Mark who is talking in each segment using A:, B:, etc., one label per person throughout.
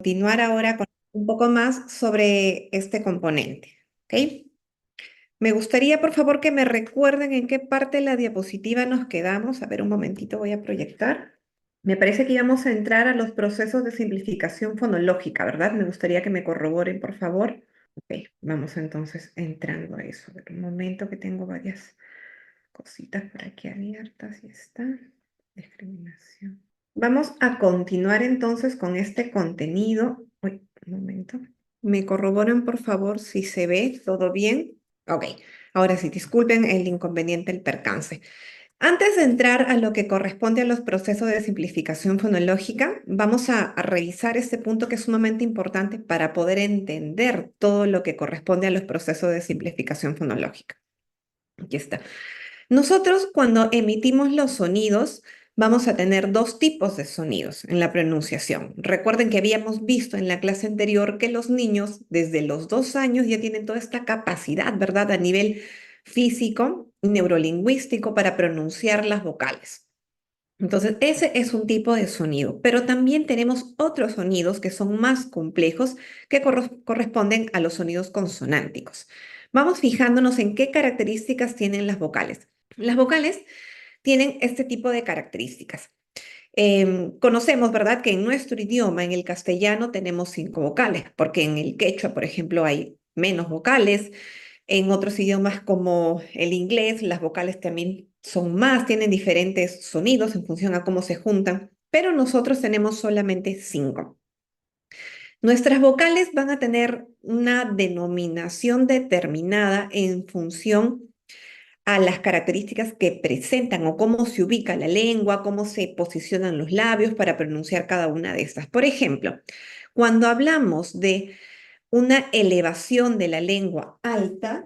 A: continuar ahora con un poco más sobre este componente, ¿ok? Me gustaría, por favor, que me recuerden en qué parte de la diapositiva nos quedamos. A ver, un momentito, voy a proyectar. Me parece que íbamos a entrar a los procesos de simplificación fonológica, ¿verdad? Me gustaría que me corroboren, por favor. Ok, vamos entonces entrando a eso. A ver, un momento que tengo varias cositas por aquí abiertas y está. Discriminación. Vamos a continuar entonces con este contenido. Uy, un momento. ¿Me corroboran, por favor, si se ve todo bien? Ok, ahora sí, disculpen el inconveniente, el percance. Antes de entrar a lo que corresponde a los procesos de simplificación fonológica, vamos a revisar este punto que es sumamente importante para poder entender todo lo que corresponde a los procesos de simplificación fonológica. Aquí está. Nosotros cuando emitimos los sonidos vamos a tener dos tipos de sonidos en la pronunciación. Recuerden que habíamos visto en la clase anterior que los niños desde los 2 años ya tienen toda esta capacidad, ¿verdad? A nivel físico y neurolingüístico para pronunciar las vocales. Entonces, ese es un tipo de sonido, pero también tenemos otros sonidos que son más complejos que corresponden a los sonidos consonánticos. Vamos fijándonos en qué características tienen las vocales. Las vocales tienen este tipo de características. Conocemos, ¿verdad?, que en nuestro idioma, en el castellano, tenemos 5 vocales, porque en el quechua, por ejemplo, hay menos vocales. En otros idiomas como el inglés, las vocales también son más, tienen diferentes sonidos en función a cómo se juntan, pero nosotros tenemos solamente 5. Nuestras vocales van a tener una denominación determinada en función a las características que presentan o cómo se ubica la lengua, cómo se posicionan los labios para pronunciar cada una de estas. Por ejemplo, cuando hablamos de una elevación de la lengua alta,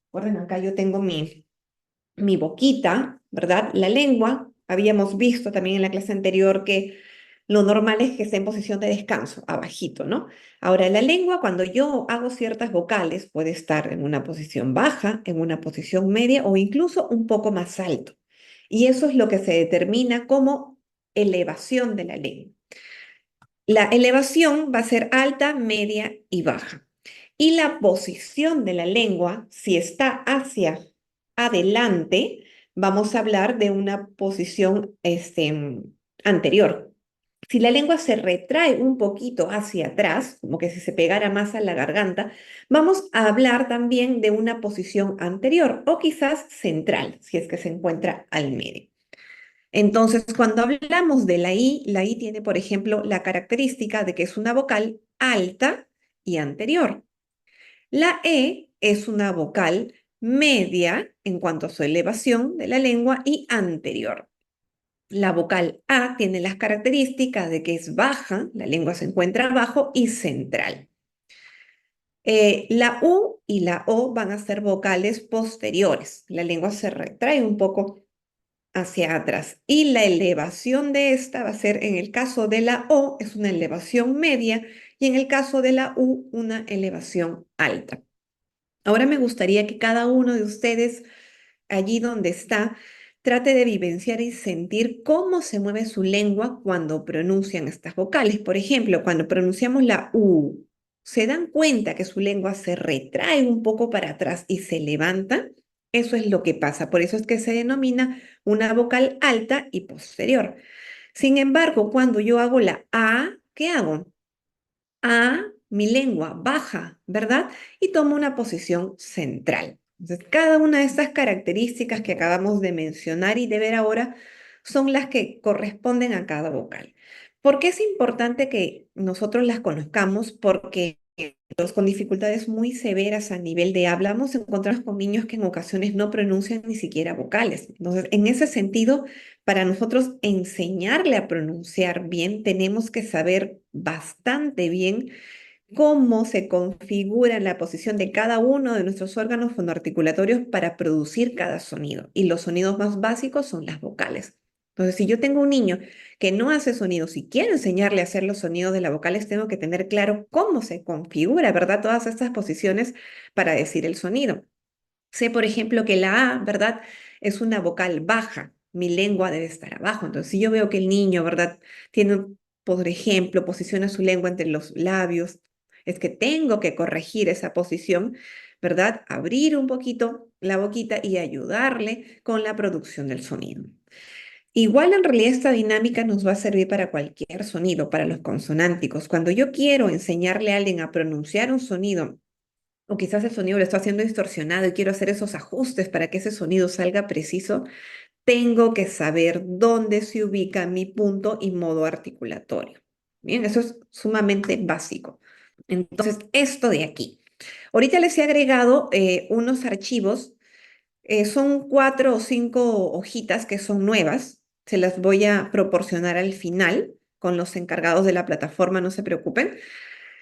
A: recuerden, acá yo tengo mi boquita, ¿verdad? La lengua, habíamos visto también en la clase anterior que lo normal es que esté en posición de descanso, abajito, ¿no? Ahora, la lengua, cuando yo hago ciertas vocales, puede estar en una posición baja, en una posición media o incluso un poco más alto. Y eso es lo que se determina como elevación de la lengua. La elevación va a ser alta, media y baja. Y la posición de la lengua, si está hacia adelante, vamos a hablar de una posición anterior. Si la lengua se retrae un poquito hacia atrás, como que si se pegara más a la garganta, vamos a hablar también de una posición anterior o quizás central, si es que se encuentra al medio. Entonces, cuando hablamos de la I tiene, por ejemplo, la característica de que es una vocal alta y anterior. La E es una vocal media en cuanto a su elevación de la lengua y anterior. La vocal A tiene las características de que es baja, la lengua se encuentra abajo y central. La U y la O van a ser vocales posteriores. La lengua se retrae un poco hacia atrás. Y la elevación de esta va a ser, en el caso de la O, es una elevación media y en el caso de la U, una elevación alta. Ahora me gustaría que cada uno de ustedes, allí donde está, trate de vivenciar y sentir cómo se mueve su lengua cuando pronuncian estas vocales. Por ejemplo, cuando pronunciamos la U, ¿se dan cuenta que su lengua se retrae un poco para atrás y se levanta? Eso es lo que pasa. Por eso es que se denomina una vocal alta y posterior. Sin embargo, cuando yo hago la A, ¿qué hago? A, mi lengua baja, ¿verdad? Y tomo una posición central. Entonces, cada una de estas características que acabamos de mencionar y de ver ahora son las que corresponden a cada vocal. ¿Por qué es importante que nosotros las conozcamos? Porque los con dificultades muy severas a nivel de habla, vamos a encontrarnos con niños que en ocasiones no pronuncian ni siquiera vocales. Entonces, en ese sentido, para nosotros enseñarle a pronunciar bien, tenemos que saber bastante bien cómo se configura la posición de cada uno de nuestros órganos fonoarticulatorios para producir cada sonido. Y los sonidos más básicos son las vocales. Entonces, si yo tengo un niño que no hace sonidos y quiero enseñarle a hacer los sonidos de las vocales, tengo que tener claro cómo se configura, ¿verdad? Todas estas posiciones para decir el sonido. Sé, por ejemplo, que la A, ¿verdad? Es una vocal baja. Mi lengua debe estar abajo. Entonces, si yo veo que el niño, ¿verdad? Tiene por ejemplo, posiciona su lengua entre los labios, es que tengo que corregir esa posición, ¿verdad? Abrir un poquito la boquita y ayudarle con la producción del sonido. Igual en realidad esta dinámica nos va a servir para cualquier sonido, para los consonánticos. Cuando yo quiero enseñarle a alguien a pronunciar un sonido, o quizás el sonido lo estoy haciendo distorsionado y quiero hacer esos ajustes para que ese sonido salga preciso, tengo que saber dónde se ubica mi punto y modo articulatorio. Bien, eso es sumamente básico. Entonces, esto de aquí. Ahorita les he agregado unos archivos, son 4 o 5 hojitas que son nuevas. Se las voy a proporcionar al final con los encargados de la plataforma, no se preocupen.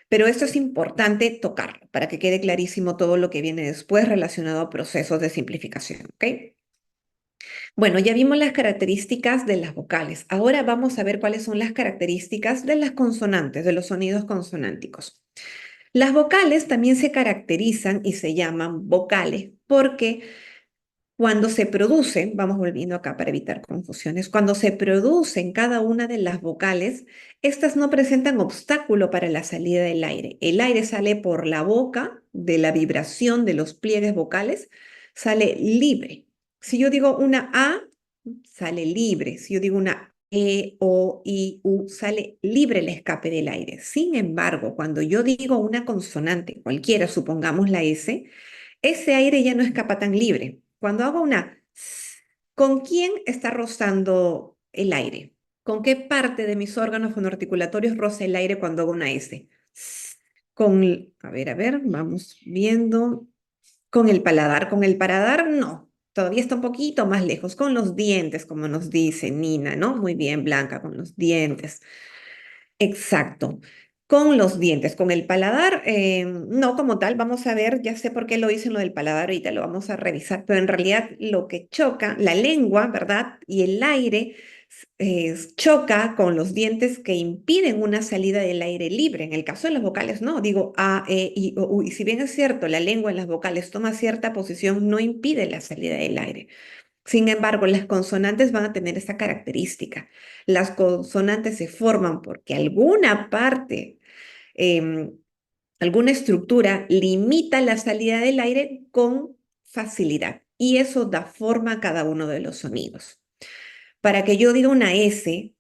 A: Pero esto es importante tocarlo para que quede clarísimo todo lo que viene después relacionado a procesos de simplificación, ¿ok? Bueno, ya vimos las características de las vocales. Ahora vamos a ver cuáles son las características de las consonantes, de los sonidos consonánticos. Las vocales también se caracterizan y se llaman vocales porque cuando se producen, vamos volviendo acá para evitar confusiones, cuando se producen cada una de las vocales, estas no presentan obstáculo para la salida del aire. El aire sale por la boca de la vibración de los pliegues vocales, sale libre. Si yo digo una A, sale libre. Si yo digo una E, O, I, U, sale libre el escape del aire. Sin embargo, cuando yo digo una consonante, cualquiera, supongamos la S, ese aire ya no escapa tan libre. Cuando hago una S, ¿con quién está rozando el aire? ¿Con qué parte de mis órganos fonoarticulatorios roza el aire cuando hago una S? S. A ver, vamos viendo. Con el paladar no. Todavía está un poquito más lejos. Con los dientes, como nos dice Nina, ¿no? Muy bien, Blanca, con los dientes. Exacto. Con los dientes, con el paladar, no como tal, vamos a ver, ya sé por qué lo hice en lo del paladar, ahorita lo vamos a revisar, pero en realidad lo que choca, la lengua, ¿verdad? Y el aire choca con los dientes que impiden una salida del aire libre. En el caso de las vocales, no, digo A, E, I, O, U, y si bien es cierto, la lengua en las vocales toma cierta posición, no impide la salida del aire. Sin embargo, las consonantes van a tener esta característica. Las consonantes se forman porque alguna parte, em, alguna estructura limita la salida del aire con facilidad y eso da forma a cada uno de los sonidos. Para que yo diga una S,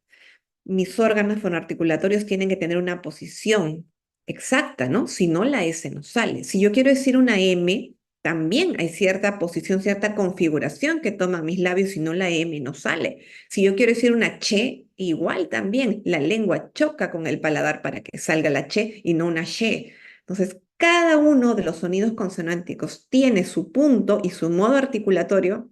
A: mis órganos fonoarticulatorios tienen que tener una posición exacta, ¿no? Si no, la S no sale. Si yo quiero decir una M, también hay cierta posición, cierta configuración que toman mis labios, si no, la M no sale. Si yo quiero decir una Che, igual también, la lengua choca con el paladar para que salga la Che y no una She. Entonces, cada uno de los sonidos consonánticos tiene su punto y su modo articulatorio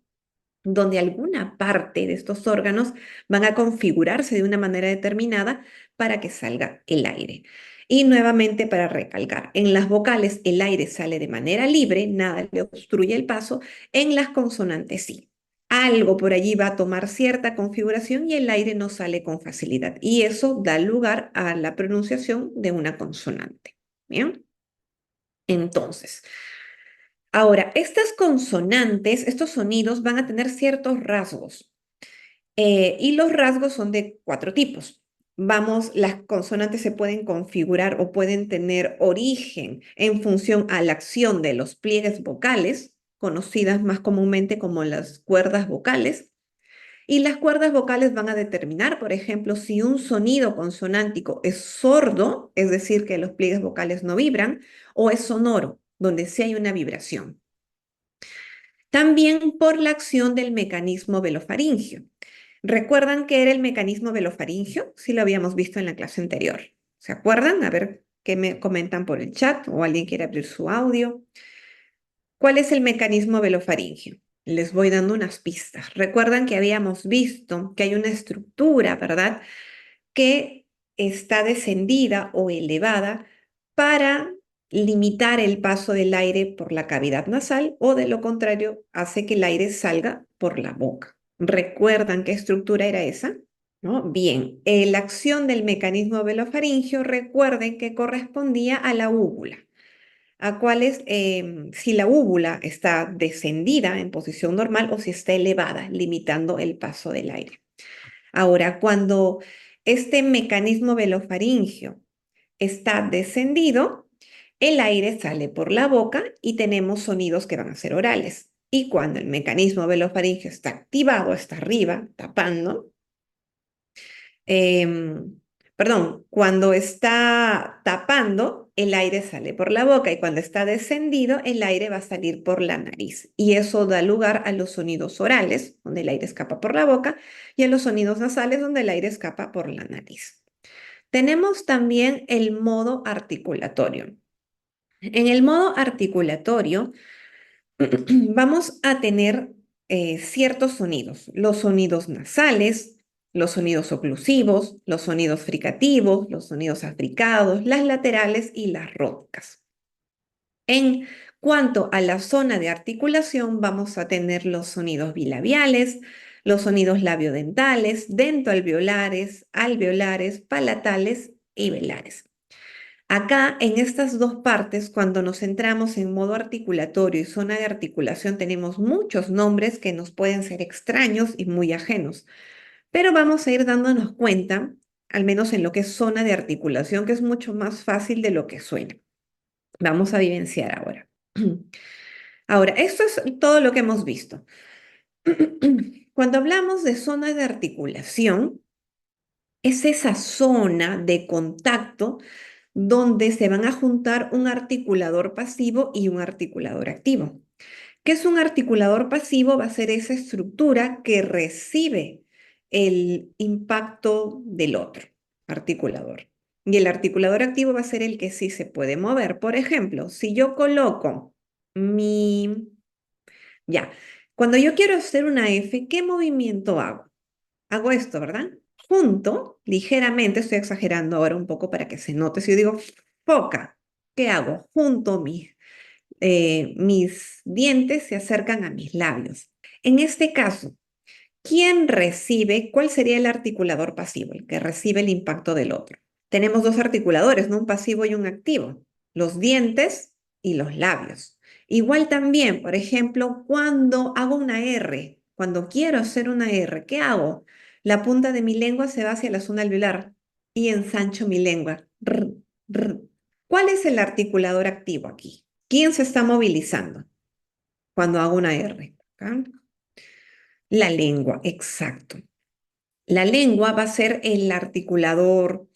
A: donde alguna parte de estos órganos van a configurarse de una manera determinada para que salga el aire. Y nuevamente para recalcar, en las vocales el aire sale de manera libre, nada le obstruye el paso, en las consonantes sí. Algo por allí va a tomar cierta configuración y el aire no sale con facilidad. Y eso da lugar a la pronunciación de una consonante. Bien, entonces, ahora, estas consonantes, estos sonidos van a tener ciertos rasgos y los rasgos son de 4 tipos. Vamos, las consonantes se pueden configurar o pueden tener origen en función a la acción de los pliegues vocales, conocidas más comúnmente como las cuerdas vocales. Y las cuerdas vocales van a determinar, por ejemplo, si un sonido consonántico es sordo, es decir, que los pliegues vocales no vibran, o es sonoro, donde sí hay una vibración. También por la acción del mecanismo velofaringio. ¿Recuerdan qué era el mecanismo velofaringio? Sí lo habíamos visto en la clase anterior. ¿Se acuerdan? A ver qué me comentan por el chat o alguien quiere abrir su audio. ¿Cuál es el mecanismo velofaringio? Les voy dando unas pistas. Recuerdan que habíamos visto que hay una estructura, ¿verdad? Que está descendida o elevada para limitar el paso del aire por la cavidad nasal o de lo contrario hace que el aire salga por la boca. ¿Recuerdan qué estructura era esa? ¿No? Bien, la acción del mecanismo velofaringio, recuerden que correspondía a la úvula, a cuáles, si la úvula está descendida en posición normal o si está elevada, limitando el paso del aire. Ahora, cuando este mecanismo velofaringeo está descendido, el aire sale por la boca y tenemos sonidos que van a ser orales. Y cuando el mecanismo velofaringeo está activado, está arriba, tapando, perdón, cuando está tapando, el aire sale por la boca y cuando está descendido, el aire va a salir por la nariz. Y eso da lugar a los sonidos orales, donde el aire escapa por la boca, y a los sonidos nasales, donde el aire escapa por la nariz. Tenemos también el modo articulatorio. En el modo articulatorio vamos a tener ciertos sonidos, los sonidos nasales, los sonidos oclusivos, los sonidos fricativos, los sonidos africados, las laterales y las róticas. En cuanto a la zona de articulación, vamos a tener los sonidos bilabiales, los sonidos labiodentales, dentoalveolares, alveolares, palatales y velares. Acá, en estas dos partes, cuando nos centramos en modo articulatorio y zona de articulación, tenemos muchos nombres que nos pueden ser extraños y muy ajenos, pero vamos a ir dándonos cuenta, al menos en lo que es zona de articulación, que es mucho más fácil de lo que suena. Vamos a vivenciar ahora. Ahora, esto es todo lo que hemos visto. Cuando hablamos de zona de articulación, es esa zona de contacto donde se van a juntar un articulador pasivo y un articulador activo. ¿Qué es un articulador pasivo? Va a ser esa estructura que recibe el impacto del otro articulador. Y el articulador activo va a ser el que sí se puede mover. Por ejemplo, si yo coloco mi... Ya, cuando yo quiero hacer una F, ¿qué movimiento hago? Hago esto, ¿verdad? Junto, ligeramente, estoy exagerando ahora un poco para que se note. Si yo digo foca, ¿qué hago? Junto mis dientes se acercan a mis labios. En este caso, ¿quién recibe? ¿Cuál sería el articulador pasivo? El que recibe el impacto del otro. Tenemos dos articuladores, ¿no? Un pasivo y un activo. Los dientes y los labios. Igual también, por ejemplo, cuando hago una R, cuando quiero hacer una R, ¿qué hago? La punta de mi lengua se va hacia la zona alveolar y ensancho mi lengua. R. ¿Cuál es el articulador activo aquí? ¿Quién se está movilizando cuando hago una R? ¿Acá? La lengua, exacto. La lengua va a ser el articulador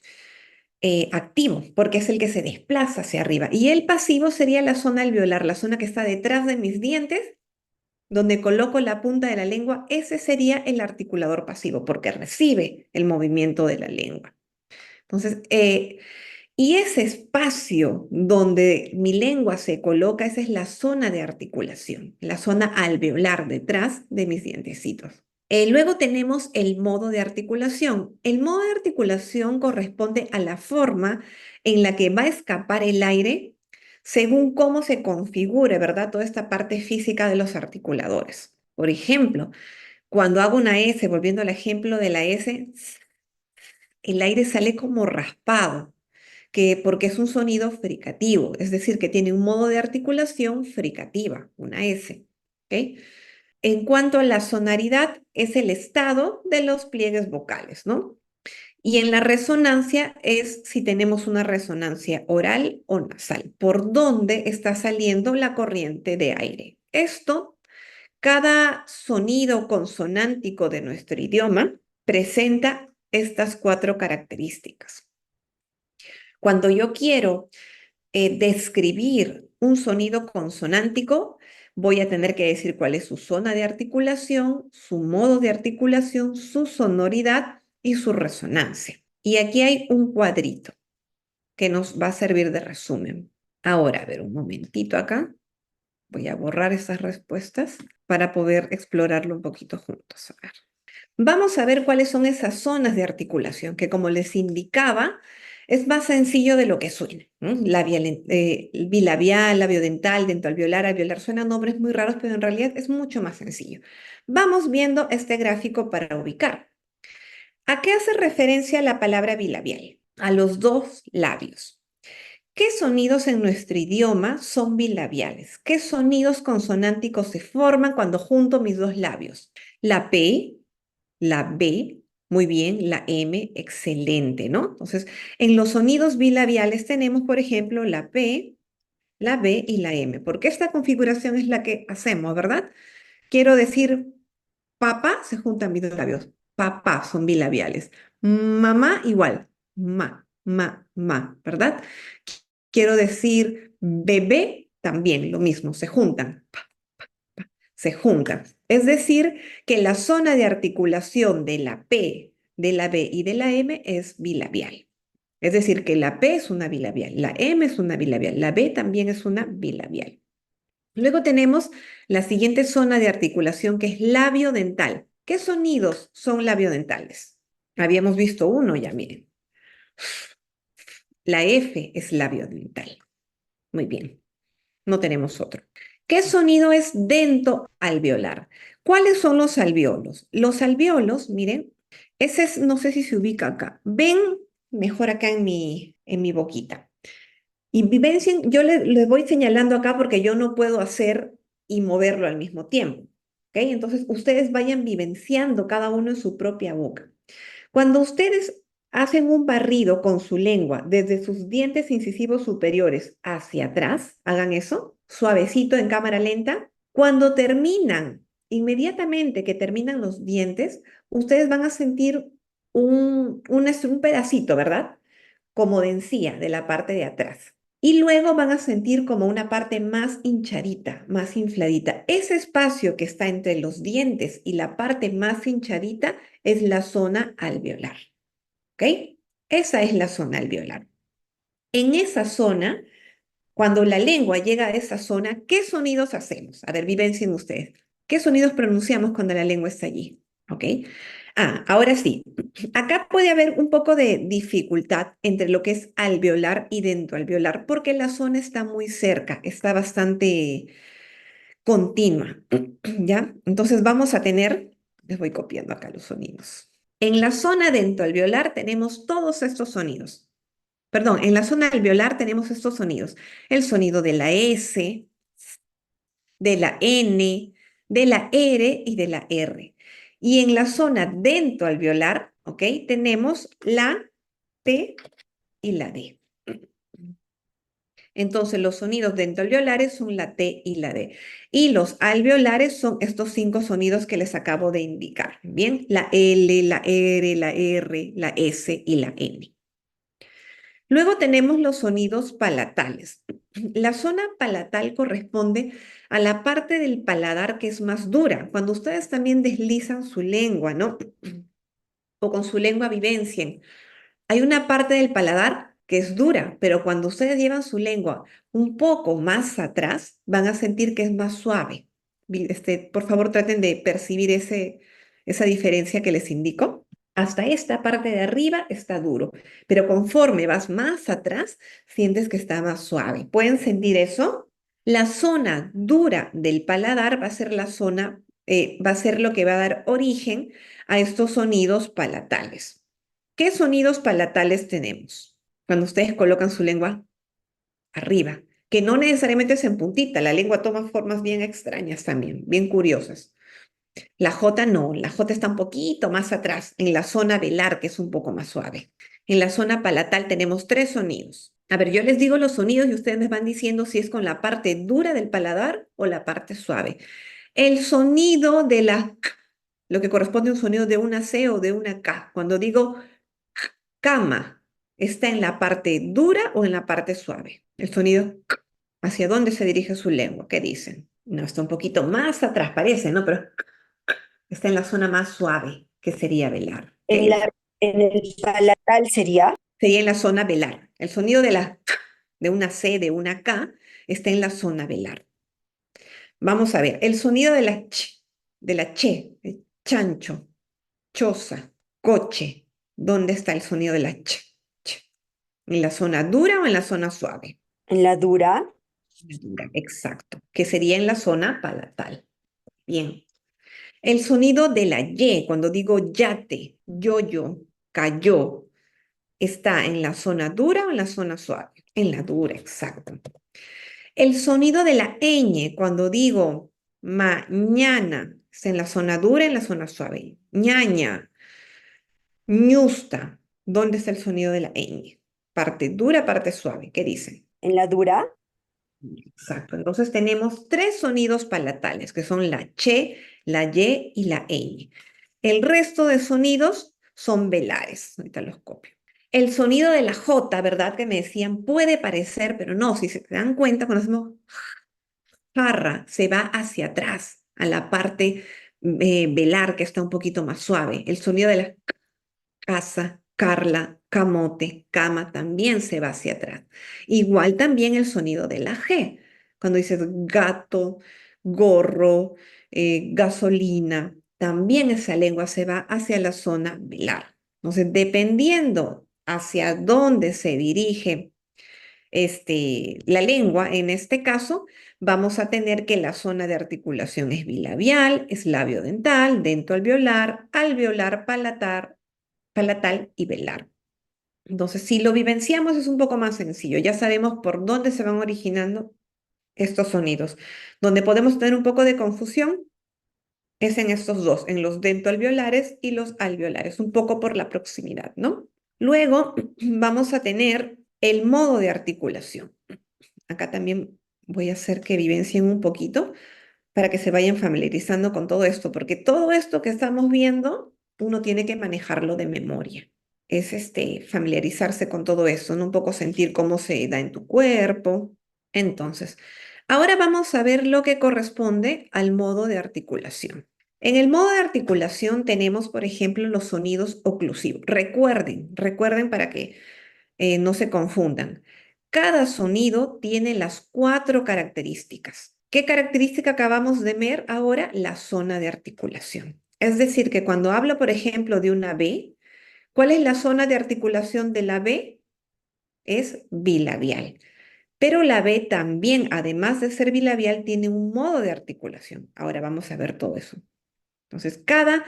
A: activo, porque es el que se desplaza hacia arriba. Y el pasivo sería la zona alveolar, la zona que está detrás de mis dientes, donde coloco la punta de la lengua. Ese sería el articulador pasivo, porque recibe el movimiento de la lengua. Entonces, y ese espacio donde mi lengua se coloca, esa es la zona de articulación, la zona alveolar detrás de mis dientecitos. Luego tenemos el modo de articulación. El modo de articulación corresponde a la forma en la que va a escapar el aire según cómo se configure, ¿verdad? Toda esta parte física de los articuladores. Por ejemplo, cuando hago una S, volviendo al ejemplo de la S, el aire sale como raspado, porque es un sonido fricativo, es decir, que tiene un modo de articulación fricativa, una S. ¿Ok? En cuanto a la sonoridad, es el estado de los pliegues vocales, ¿no? Y en la resonancia es si tenemos una resonancia oral o nasal, por dónde está saliendo la corriente de aire. Esto, cada sonido consonántico de nuestro idioma presenta estas cuatro características. Cuando yo quiero describir un sonido consonántico, voy a tener que decir cuál es su zona de articulación, su modo de articulación, su sonoridad y su resonancia. Y aquí hay un cuadrito que nos va a servir de resumen. Ahora, a ver, un momentito acá. Voy a borrar esas respuestas para poder explorarlo un poquito juntos. A ver. Vamos a ver cuáles son esas zonas de articulación, que como les indicaba, es más sencillo de lo que suena, ¿no? Bilabial, labiodental, dentoalveolar, alveolar, suenan nombres muy raros, pero en realidad es mucho más sencillo. Vamos viendo este gráfico para ubicar. ¿A qué hace referencia la palabra bilabial? A los dos labios. ¿Qué sonidos en nuestro idioma son bilabiales? ¿Qué sonidos consonánticos se forman cuando junto mis dos labios? La P, la B, Muy bien, la M, excelente, ¿no? Entonces, en los sonidos bilabiales tenemos, por ejemplo, la P, la B y la M, porque esta configuración es la que hacemos, ¿verdad? Quiero decir, papá, se juntan mis dos labios. Papá son bilabiales. Mamá igual. ¿Verdad? Quiero decir, bebé también, lo mismo, se juntan. Se juntan. Es decir, que la zona de articulación de la P, de la B y de la M es bilabial. Es decir, que la P es una bilabial, la M es una bilabial, la B también es una bilabial. Luego tenemos la siguiente zona de articulación que es labio-dental. ¿Qué sonidos son labiodentales? Habíamos visto uno ya, miren. La F es labiodental. Muy bien, no tenemos otro. ¿Qué sonido es dentoalveolar? ¿Cuáles son los alveolos? Los alveolos, miren, ese es, no sé si se ubica acá. Ven mejor acá en mi boquita. Y vivencien, yo les voy señalando acá porque yo no puedo hacer y moverlo al mismo tiempo. ¿Ok? Entonces, ustedes vayan vivenciando cada uno en su propia boca. Cuando ustedes hacen un barrido con su lengua desde sus dientes incisivos superiores hacia atrás, hagan eso, suavecito en cámara lenta. Cuando terminan, inmediatamente que terminan los dientes, ustedes van a sentir un pedacito, ¿verdad? Como de encía de la parte de atrás. Y luego van a sentir como una parte más hinchadita, más infladita. Ese espacio que está entre los dientes y la parte más hinchadita es la zona alveolar. ¿Ok? Esa es la zona alveolar. En esa zona, cuando la lengua llega a esa zona, ¿qué sonidos hacemos? A ver, vivencien ustedes. ¿Qué sonidos pronunciamos cuando la lengua está allí? ¿Ok? Ahora sí, acá puede haber un poco de dificultad entre lo que es alveolar y dentoalveolar porque la zona está muy cerca, está bastante continua, ¿ya? Entonces vamos a tener, les voy copiando acá los sonidos. En la zona dentoalveolar tenemos todos estos sonidos. Perdón, en la zona alveolar tenemos estos sonidos. El sonido de la S, de la N, de la R y de la R. Y en la zona dentoalveolar, ¿ok? Tenemos la T y la D. Entonces, los sonidos dentoalveolares son la T y la D. Y los alveolares son estos 5 sonidos que les acabo de indicar. Bien, la L, la R, la R, la S y la N. Luego tenemos los sonidos palatales. La zona palatal corresponde a la parte del paladar que es más dura. Cuando ustedes también deslizan su lengua, ¿no? O con su lengua vivencien. Hay una parte del paladar que es dura, pero cuando ustedes llevan su lengua un poco más atrás, van a sentir que es más suave. Por favor, traten de percibir esa diferencia que les indico. Hasta esta parte de arriba está duro, pero conforme vas más atrás, sientes que está más suave. ¿Pueden sentir eso? La zona dura del paladar va a ser la zona, va a ser lo que va a dar origen a estos sonidos palatales. ¿Qué sonidos palatales tenemos? Cuando ustedes colocan su lengua arriba, que no necesariamente es en puntita, la lengua toma formas bien extrañas también, bien curiosas. La J no, la J está un poquito más atrás, en la zona velar, que es un poco más suave. En la zona palatal tenemos 3 sonidos. A ver, yo les digo los sonidos y ustedes me van diciendo si es con la parte dura del paladar o la parte suave. El sonido de la K, lo que corresponde a un sonido de una C o de una K. Cuando digo cama, ¿está en la parte dura o en la parte suave? El sonido K, ¿hacia dónde se dirige su lengua? ¿Qué dicen? No, está un poquito más atrás, parece, ¿no? Pero está en la zona más suave, que sería velar. ¿Qué
B: En
A: dicen?
B: en el palatal sería.
A: Sería en la zona velar. El sonido de la K, de una C, de una K, está en la zona velar. Vamos a ver, el sonido de la che, de chancho, choza, coche. ¿Dónde está el sonido de la ch? ¿En la zona dura o en la zona suave?
B: En la dura.
A: Dura, exacto, que sería en la zona palatal. Bien. El sonido de la Y, cuando digo yate, yoyo, cayó, ¿está en la zona dura o en la zona suave? En la dura, exacto. El sonido de la ñ, cuando digo mañana, ¿está en la zona dura o en la zona suave? Ñaña, ñusta. ¿Dónde está el sonido de la ñ? Parte dura, parte suave. ¿Qué dicen?
B: En la dura,
A: Exacto. Entonces tenemos tres sonidos palatales, que son la che, la y y la ñ. El resto de sonidos son velares. Ahorita los copio. El sonido de la J, ¿verdad? Que me decían, puede parecer, pero no, si se dan cuenta, cuando hacemos jarra, se va hacia atrás, a la parte velar, que está un poquito más suave. El sonido de la casa, Carla, camote, cama, también se va hacia atrás. Igual también el sonido de la G. Cuando dices gato, gorro, gasolina, también esa lengua se va hacia la zona velar. Entonces, dependiendo hacia dónde se dirige la lengua, en este caso, vamos a tener que la zona de articulación es bilabial, es labiodental, alveolar, palatal y velar. Entonces, si lo vivenciamos es un poco más sencillo. Ya sabemos por dónde se van originando estos sonidos. Donde podemos tener un poco de confusión es en estos dos, en los dentoalveolares y los alveolares, un poco por la proximidad, ¿no? Luego vamos a tener el modo de articulación. Acá también voy a hacer que vivencien un poquito para que se vayan familiarizando con todo esto, porque todo esto que estamos viendo, uno tiene que manejarlo de memoria. Es familiarizarse con todo eso, ¿no? Un poco sentir cómo se da en tu cuerpo. Entonces, ahora vamos a ver lo que corresponde al modo de articulación. En el modo de articulación tenemos, por ejemplo, los sonidos oclusivos. Recuerden para que no se confundan. Cada sonido tiene las cuatro características. ¿Qué característica acabamos de ver ahora? La zona de articulación. Es decir, que cuando hablo, por ejemplo, de una B, ¿cuál es la zona de articulación de la B? Es bilabial. Pero la B también, además de ser bilabial, tiene un modo de articulación. Ahora vamos a ver todo eso. Entonces, cada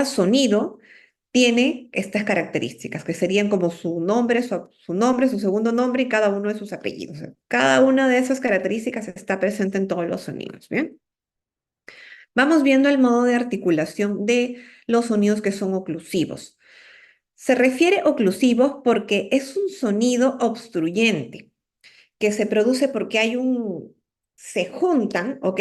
A: sonido tiene estas características, que serían como su nombre, su segundo nombre y cada uno de sus apellidos. O sea, cada una de esas características está presente en todos los sonidos, ¿bien? Vamos viendo el modo de articulación de los sonidos que son oclusivos. Se refiere oclusivos porque es un sonido obstruyente que se produce porque se juntan, ¿ok?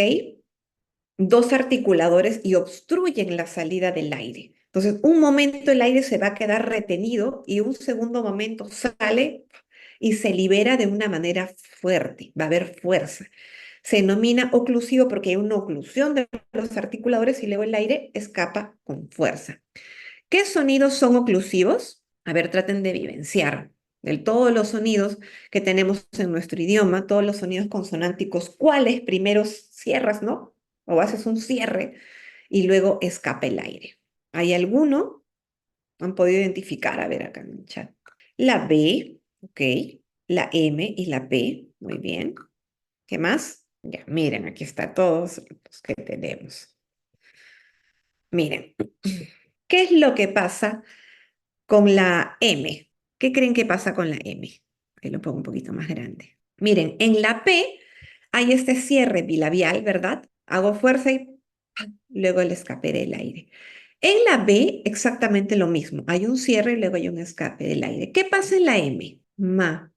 A: Dos articuladores y obstruyen la salida del aire. Entonces, un momento el aire se va a quedar retenido y un segundo momento sale y se libera de una manera fuerte, va a haber fuerza. Se denomina oclusivo porque hay una oclusión de los articuladores y luego el aire escapa con fuerza. ¿Qué sonidos son oclusivos? A ver, traten de vivenciar de todos los sonidos que tenemos en nuestro idioma, todos los sonidos consonánticos, ¿cuáles primero cierras, no? O haces un cierre y luego escapa el aire. ¿Hay alguno? ¿Han podido identificar? A ver acá en el chat. La B, ok. La M y la P, muy bien. ¿Qué más? Ya, miren, aquí está todos los que tenemos. Miren, ¿qué es lo que pasa con la M? ¿Qué creen que pasa con la M? Ahí lo pongo un poquito más grande. Miren, en la P hay este cierre bilabial, ¿verdad? Hago fuerza y luego el escape del aire. En la B, exactamente lo mismo. Hay un cierre y luego hay un escape del aire. ¿Qué pasa en la M? Ma.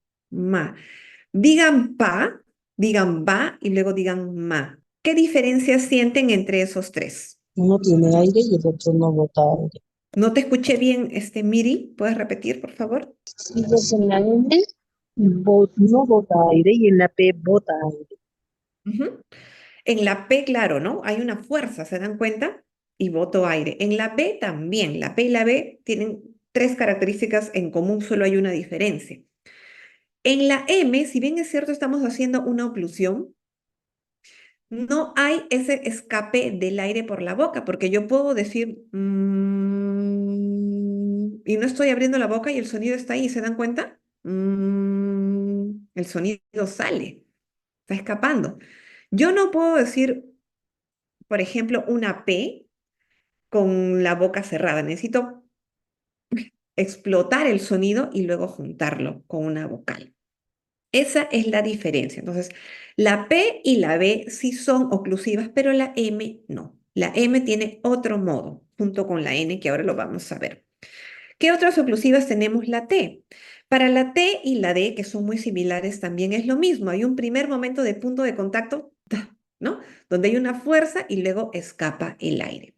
A: Digan pa, digan ba y luego digan ma. ¿Qué diferencias sienten entre esos tres?
C: Uno tiene aire y el otro no bota aire.
A: No te escuché bien, Miri. ¿Puedes repetir, por favor?
C: Y pues en la N no bota aire y en la P bota aire.
A: Ujú. En la P, claro, ¿no? Hay una fuerza, ¿se dan cuenta? Y boto aire. En la B también. La P y la B tienen tres características en común, solo hay una diferencia. En la M, si bien es cierto, estamos haciendo una oclusión, no hay ese escape del aire por la boca, porque yo puedo decir y no estoy abriendo la boca y el sonido está ahí, ¿se dan cuenta? El sonido sale, está escapando. Yo no puedo decir, por ejemplo, una P con la boca cerrada. Necesito explotar el sonido y luego juntarlo con una vocal. Esa es la diferencia. Entonces, la P y la B sí son oclusivas, pero la M no. La M tiene otro modo, junto con la N, que ahora lo vamos a ver. ¿Qué otras oclusivas tenemos la T? Para la T y la D, que son muy similares, también es lo mismo. Hay un primer momento de punto de contacto, ¿no? Donde hay una fuerza y luego escapa el aire.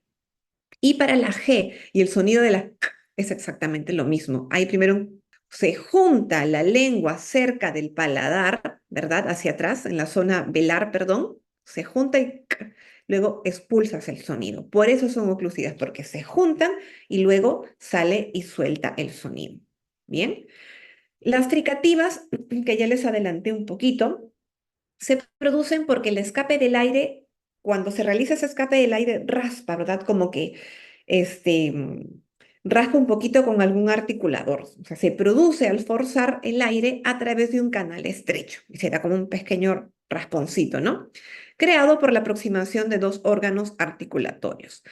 A: Y para la G y el sonido de la K es exactamente lo mismo. Hay primero se junta la lengua cerca del paladar, ¿verdad? Hacia atrás, en la zona velar, perdón. Se junta y luego expulsas el sonido. Por eso son oclusivas, porque se juntan y luego sale y suelta el sonido. Bien. Las fricativas, que ya les adelanté un poquito, se producen porque el escape del aire, cuando se realiza ese escape del aire, raspa, ¿verdad? Como que este, raspa un poquito con algún articulador. O sea, se produce al forzar el aire a través de un canal estrecho. Y se da como un pequeño rasponcito, ¿no? Creado por la aproximación de dos órganos articulatorios.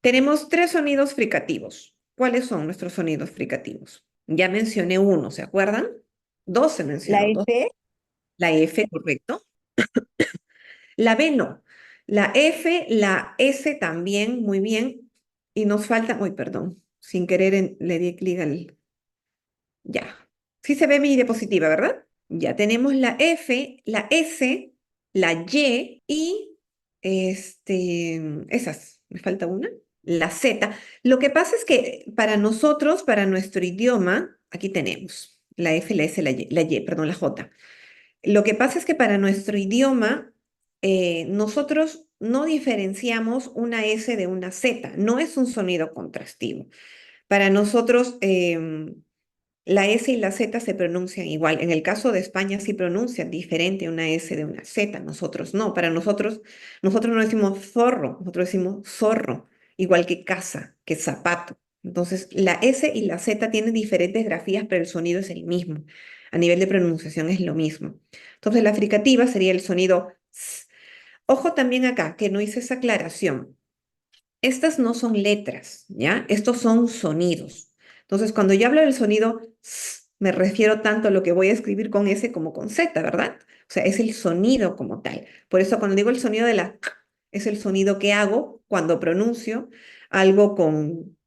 A: Tenemos tres sonidos fricativos. ¿Cuáles son nuestros sonidos fricativos? Ya mencioné uno, ¿se acuerdan? Dos se
B: La
A: mencionó, dos.
B: F,
A: La F, correcto. La B no. La F, la S también, muy bien. Y nos falta, uy, perdón, sin querer le di clic al... Ya. Sí se ve mi diapositiva, ¿verdad? Ya tenemos la F, la S, la Y esas. Me falta una. La Z. Lo que pasa es que para nosotros, para nuestro idioma, aquí tenemos la F, la S, la Y, perdón, la J. Lo que pasa es que para nuestro idioma, nosotros no diferenciamos una S de una Z, no es un sonido contrastivo. Para nosotros, la S y la Z se pronuncian igual. En el caso de España sí pronuncian diferente una S de una Z, nosotros no. Para nosotros no decimos zorro, nosotros decimos zorro, igual que casa, que zapato. Entonces, la S y la Z tienen diferentes grafías, pero el sonido es el mismo. A nivel de pronunciación es lo mismo. Entonces, la fricativa sería el sonido S. Ojo también acá, que no hice esa aclaración. Estas no son letras, ¿ya? Estos son sonidos. Entonces, cuando yo hablo del sonido, me refiero tanto a lo que voy a escribir con S como con Z, ¿verdad? O sea, es el sonido como tal. Por eso, cuando digo el sonido de la K, es el sonido que hago cuando pronuncio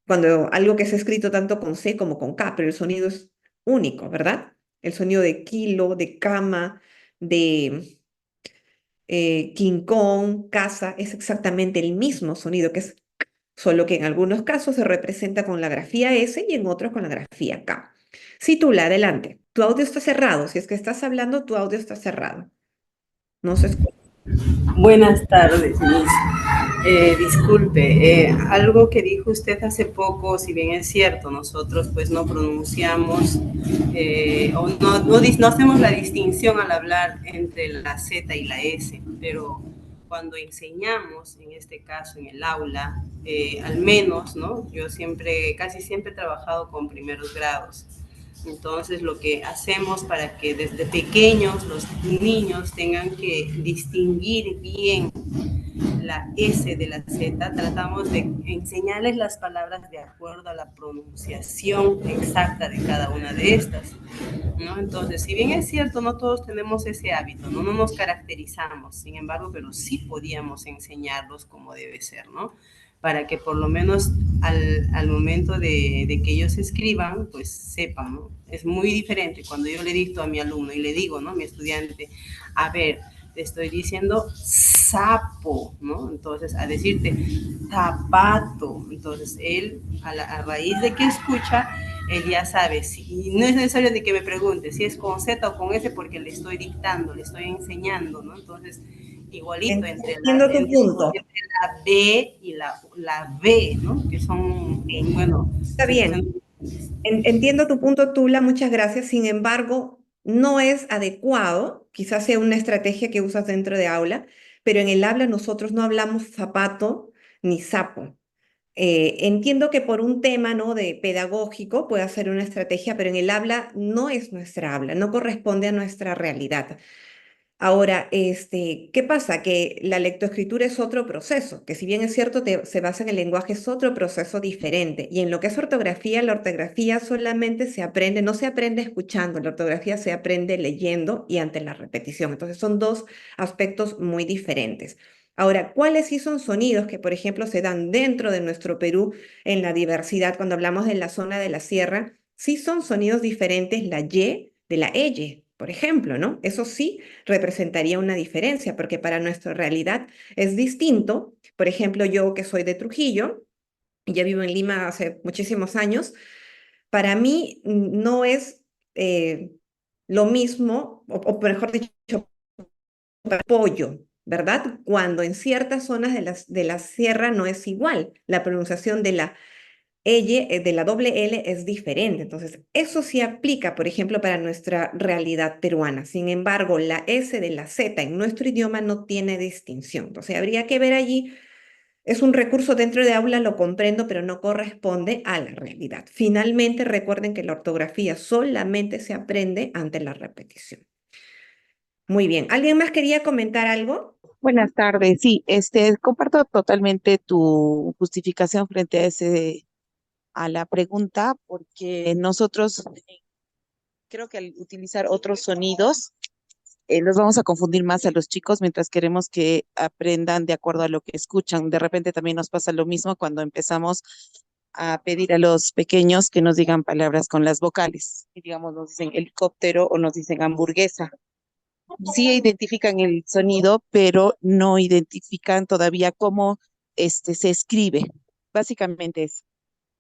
A: cuando algo que es escrito tanto con C como con K, pero el sonido es único, ¿verdad? El sonido de kilo, de cama, de King Kong, casa, es exactamente el mismo sonido que es solo que en algunos casos se representa con la grafía S y en otros con la grafía K. Tula, adelante. Tu audio está cerrado. Si es que estás hablando, tu audio está cerrado. No se escucha.
D: Buenas tardes, Miss. Disculpe, algo que dijo usted hace poco, si bien es cierto, nosotros pues no pronunciamos o no hacemos la distinción al hablar entre la Z y la S, pero cuando enseñamos, en este caso en el aula, al menos, ¿no? Yo casi siempre he trabajado con primeros grados. Entonces, lo que hacemos para que desde pequeños los niños tengan que distinguir bien la S de la Z, tratamos de enseñarles las palabras de acuerdo a la pronunciación exacta de cada una de estas, ¿no? Entonces, si bien es cierto, no todos tenemos ese hábito, no nos caracterizamos, sin embargo, pero sí podíamos enseñarlos como debe ser, ¿no? Para que por lo menos al momento de que ellos escriban, pues sepan, ¿no? Es muy diferente cuando yo le dicto a mi alumno y le digo, ¿no? A mi estudiante, a ver, te estoy diciendo sapo, ¿no? Entonces, a decirte zapato, entonces él, a raíz de que escucha, él ya sabe, y no es necesario de que me pregunte si es con Z o con S porque le estoy dictando, le estoy enseñando, ¿no? Entonces, igualito entre
A: Entiendo tu punto.
D: la B y la B, ¿no? Que son, bueno,
A: Está bien. Entiendo tu punto, Tula, muchas gracias. Sin embargo, no es adecuado, quizás sea una estrategia que usas dentro de aula, pero en el habla nosotros no hablamos zapato ni sapo. Entiendo que por un tema, ¿no?, de pedagógico puede ser una estrategia, pero en el habla no es nuestra habla, no corresponde a nuestra realidad. Ahora, ¿qué pasa? Que la lectoescritura es otro proceso, que si bien es cierto, se basa en el lenguaje, es otro proceso diferente. Y en lo que es ortografía, la ortografía solamente se aprende, no se aprende escuchando, la ortografía se aprende leyendo y ante la repetición. Entonces son dos aspectos muy diferentes. Ahora, ¿cuáles sí son sonidos que, por ejemplo, se dan dentro de nuestro Perú en la diversidad, cuando hablamos de la zona de la sierra? Sí son sonidos diferentes la Y de la eye, por ejemplo, ¿no? Eso sí representaría una diferencia, porque para nuestra realidad es distinto. Por ejemplo, yo que soy de Trujillo, y ya vivo en Lima hace muchísimos años, para mí no es eh, lo mismo, o mejor dicho, pollo, ¿verdad? Cuando en ciertas zonas de la sierra no es igual. La pronunciación de la de la doble L es diferente. Entonces, eso sí aplica, por ejemplo, para nuestra realidad peruana. Sin embargo, la S de la Z en nuestro idioma no tiene distinción. Entonces, habría que ver allí. Es un recurso dentro de aula, lo comprendo, pero no corresponde a la realidad. Finalmente, recuerden que la ortografía solamente se aprende ante la repetición. Muy bien. ¿Alguien más quería comentar algo?
E: Buenas tardes. Sí, comparto totalmente tu justificación frente a a la pregunta, porque nosotros creo que al utilizar otros sonidos, los vamos a confundir más a los chicos mientras queremos que aprendan de acuerdo a lo que escuchan. De repente también nos pasa lo mismo cuando empezamos a pedir a los pequeños que nos digan palabras con las vocales. Y digamos, nos dicen helicóptero o nos dicen hamburguesa. Sí identifican el sonido, pero no identifican todavía cómo se escribe. Básicamente es,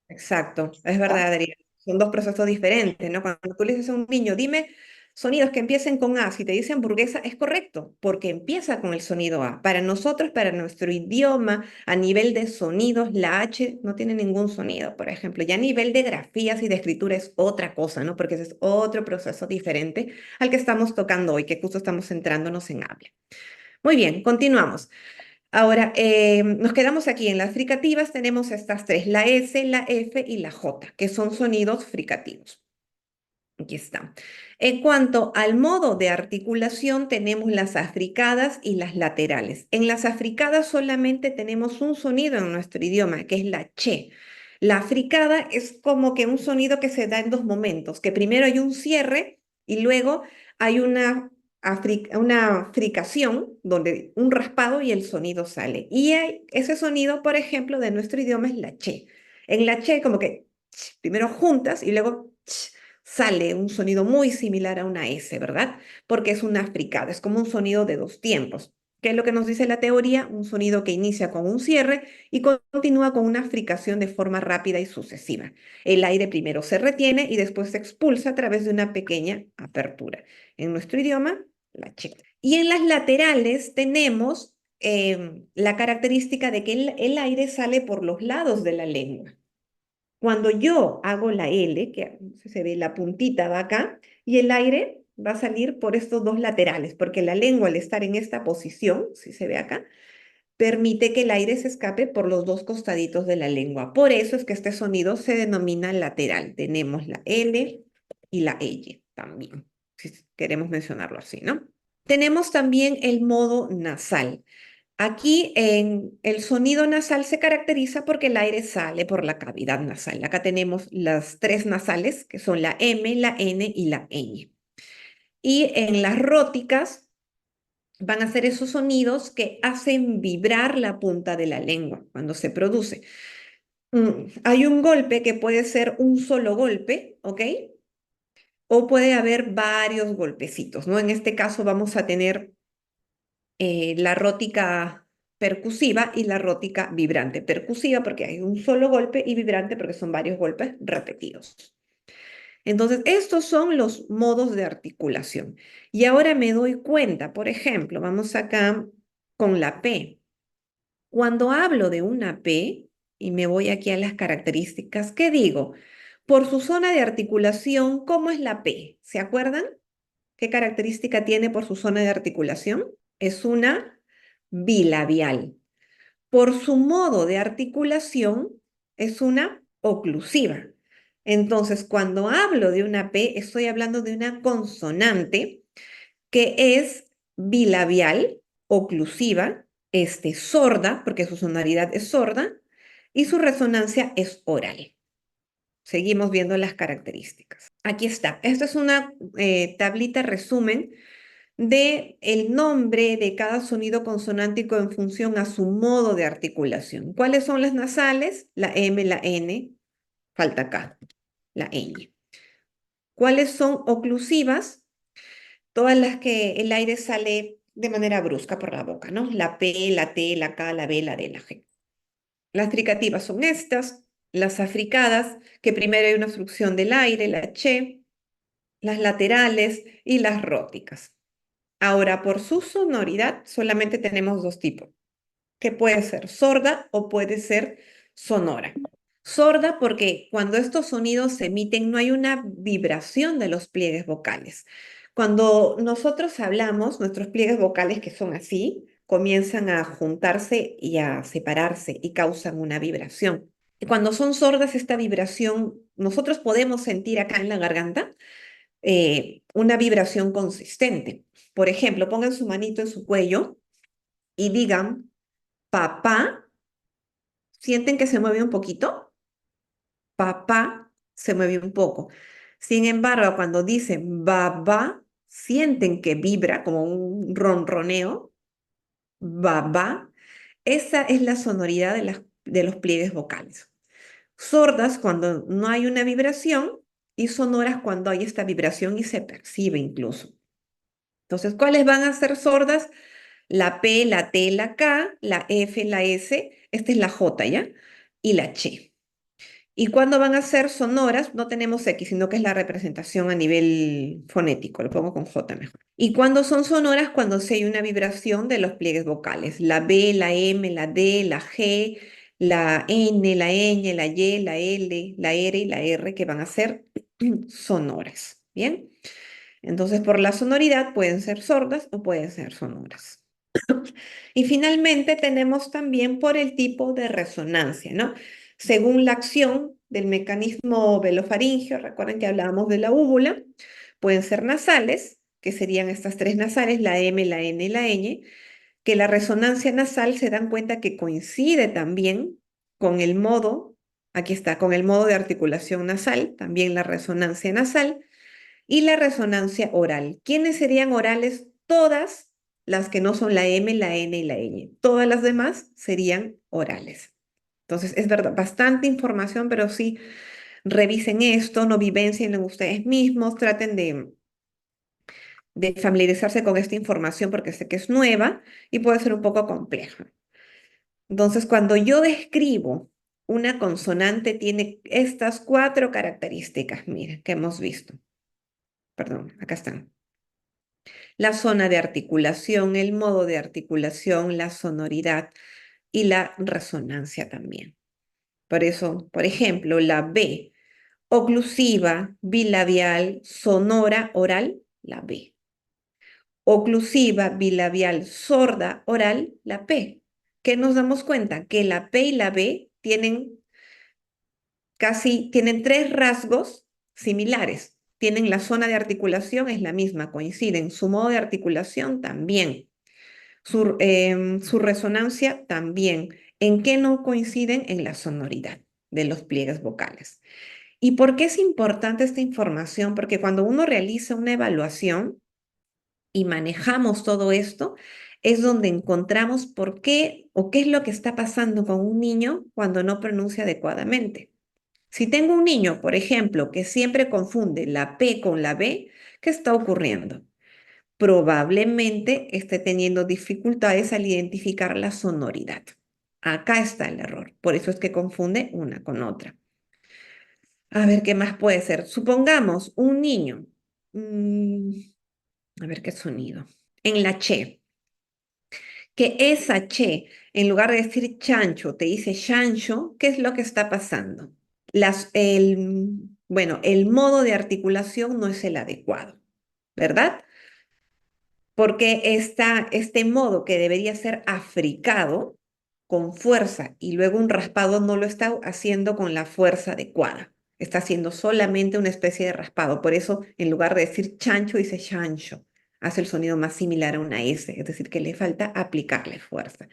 A: Exacto, es
E: ¿verdad?
A: verdad, Adriana. Son dos procesos diferentes, ¿no? Cuando tú le dices a un niño, dime sonidos que empiecen con A, si te dice hamburguesa, es correcto, porque empieza con el sonido A. Para nosotros, para nuestro idioma, a nivel de sonidos, la H no tiene ningún sonido, por ejemplo. Ya a nivel de grafías y de escritura es otra cosa, ¿no? Porque ese es otro proceso diferente al que estamos tocando hoy, que justo estamos centrándonos en habla. Muy bien, continuamos. Ahora, nos quedamos aquí en las fricativas, tenemos estas tres, la S, la F y la J, que son sonidos fricativos. Aquí está. En cuanto al modo de articulación, tenemos las africadas y las laterales. En las africadas solamente tenemos un sonido en nuestro idioma, que es la che. La africada es como que un sonido que se da en dos momentos, que primero hay un cierre y luego hay una fricación, donde un raspado y el sonido sale. Y ese sonido, por ejemplo, de nuestro idioma es la che. En la che como que primero juntas y luego sale un sonido muy similar a una S, ¿verdad? Porque es una fricada, es como un sonido de dos tiempos. ¿Qué es lo que nos dice la teoría? Un sonido que inicia con un cierre y continúa con una fricación de forma rápida y sucesiva. El aire primero se retiene y después se expulsa a través de una pequeña apertura. En nuestro idioma, la che. Y en las laterales tenemos la característica de que el aire sale por los lados de la lengua. Cuando yo hago la L, que se ve la puntita va acá, y el aire va a salir por estos dos laterales, porque la lengua al estar en esta posición, si se ve acá, permite que el aire se escape por los dos costaditos de la lengua. Por eso es que este sonido se denomina lateral. Tenemos la L y la L también, si queremos mencionarlo así, ¿no? Tenemos también el modo nasal. Aquí en el sonido nasal se caracteriza porque el aire sale por la cavidad nasal. Acá tenemos las tres nasales, que son la M, la N y la ñ. Y en las róticas van a ser esos sonidos que hacen vibrar la punta de la lengua cuando se produce. Hay un golpe que puede ser un solo golpe, ¿ok? O puede haber varios golpecitos, ¿no? En este caso vamos a tener la rótica percusiva y la rótica vibrante. Percusiva porque hay un solo golpe y vibrante porque son varios golpes repetidos. Entonces, estos son los modos de articulación. Y ahora me doy cuenta, por ejemplo, vamos acá con la P. Cuando hablo de una P, y me voy aquí a las características, ¿qué digo? Por su zona de articulación, ¿cómo es la P? ¿Se acuerdan? ¿Qué característica tiene por su zona de articulación? Es una bilabial. Por su modo de articulación, es una oclusiva. Entonces, cuando hablo de una P, estoy hablando de una consonante que es bilabial, oclusiva, sorda, porque su sonoridad es sorda, y su resonancia es oral. Seguimos viendo las características. Aquí está. Esta es una tablita resumen de el nombre de cada sonido consonántico en función a su modo de articulación. ¿Cuáles son las nasales? La M, la N, falta acá, la ñ. ¿Cuáles son oclusivas? Todas las que el aire sale de manera brusca por la boca, ¿no? La P, la T, la K, la B, la D, la G. Las fricativas son estas, las africadas, que primero hay una obstrucción del aire, la ch, las laterales y las róticas. Ahora, por su sonoridad, solamente tenemos dos tipos, que puede ser sorda o puede ser sonora. Sorda porque cuando estos sonidos se emiten no hay una vibración de los pliegues vocales. Cuando nosotros hablamos, nuestros pliegues vocales que son así, comienzan a juntarse y a separarse y causan una vibración. Y cuando son sordas, esta vibración, nosotros podemos sentir acá en la garganta una vibración consistente. Por ejemplo, pongan su manito en su cuello y digan, papá, ¿sienten que se mueve un poquito? Papá se mueve un poco. Sin embargo, cuando dicen babá, sienten que vibra como un ronroneo. Babá, esa es la sonoridad de los pliegues vocales. Sordas cuando no hay una vibración y sonoras cuando hay esta vibración y se percibe incluso. Entonces, ¿cuáles van a ser sordas? La P, la T, la K, la F, la S, esta es la J, ¿ya? Y la Ch. ¿Y cuándo van a ser sonoras? No tenemos X, sino que es la representación a nivel fonético, lo pongo con J mejor. ¿Y cuándo son sonoras? Cuando se hay una vibración de los pliegues vocales. La B, la M, la D, la G, la N, la ñ, la Y, la L, la R y la R, que van a ser sonoras. ¿Bien? Entonces, por la sonoridad pueden ser sordas o pueden ser sonoras. Y finalmente tenemos también por el tipo de resonancia, ¿no? Según la acción del mecanismo velofaringeo, recuerden que hablábamos de la úvula, pueden ser nasales, que serían estas tres nasales, la M, la N y la ñ, que la resonancia nasal se dan cuenta que coincide también con el modo, aquí está, con el modo de articulación nasal, también la resonancia nasal, y la resonancia oral. ¿Quiénes serían orales? Todas las que no son la M, la N y la ñ. Todas las demás serían orales. Entonces, es verdad, bastante información, pero sí revisen esto, no vivencien ustedes mismos, traten de familiarizarse con esta información porque sé que es nueva y puede ser un poco compleja. Entonces, cuando yo describo una consonante, tiene estas cuatro características, mira, que hemos visto. Perdón, acá están. La zona de articulación, el modo de articulación, la sonoridad y la resonancia también. Por eso, por ejemplo, la B, oclusiva, bilabial, sonora, oral, la B. Oclusiva, bilabial, sorda, oral, la P. ¿Qué nos damos cuenta? Que la P y la B tienen tres rasgos similares. Tienen la zona de articulación, es la misma, coinciden. Su modo de articulación también. Su resonancia también. ¿En qué no coinciden? En la sonoridad de los pliegues vocales. ¿Y por qué es importante esta información? Porque cuando uno realiza una evaluación y manejamos todo esto, es donde encontramos por qué o qué es lo que está pasando con un niño cuando no pronuncia adecuadamente. Si tengo un niño, por ejemplo, que siempre confunde la P con la B, ¿qué está ocurriendo? Probablemente esté teniendo dificultades al identificar la sonoridad. Acá está el error. Por eso es que confunde una con otra. A ver, ¿qué más puede ser? Supongamos un niño. A ver qué sonido. En la che. Que esa che, en lugar de decir chancho, te dice chancho, ¿qué es lo que está pasando? Bueno, el modo de articulación no es el adecuado, ¿verdad? Porque este modo que debería ser africado con fuerza y luego un raspado no lo está haciendo con la fuerza adecuada. Está haciendo solamente una especie de raspado. Por eso, en lugar de decir chancho, dice chancho. Hace el sonido más similar a una S, es decir, que le falta aplicarle fuerza.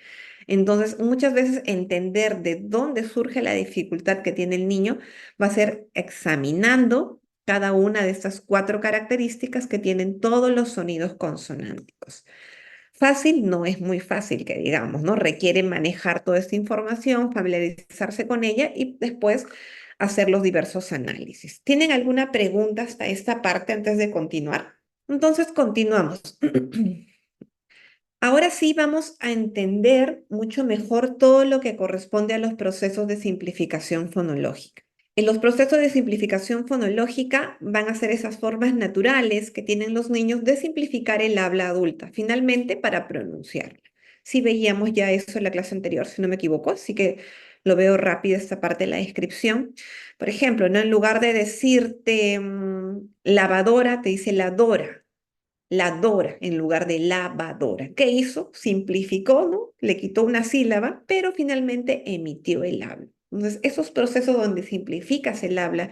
A: Entonces, muchas veces entender de dónde surge la dificultad que tiene el niño va a ser examinando cada una de estas 4 características que tienen todos los sonidos consonánticos. Fácil no es muy fácil que digamos, ¿no? Requiere manejar toda esta información, familiarizarse con ella y después hacer los diversos análisis. ¿Tienen alguna pregunta hasta esta parte antes de continuar? Entonces continuamos. Ahora sí vamos a entender mucho mejor todo lo que corresponde a los procesos de simplificación fonológica. En los procesos de simplificación fonológica van a ser esas formas naturales que tienen los niños de simplificar el habla adulta, finalmente para pronunciarla. Sí veíamos ya eso en la clase anterior, si no me equivoco, así que lo veo rápido esta parte de la descripción. Por ejemplo, ¿no? En lugar de decirte lavadora, te dice la Dora en lugar de lavadora. ¿Qué hizo? Simplificó, ¿no? Le quitó una sílaba, pero finalmente emitió el habla. Entonces, esos procesos donde simplificas el habla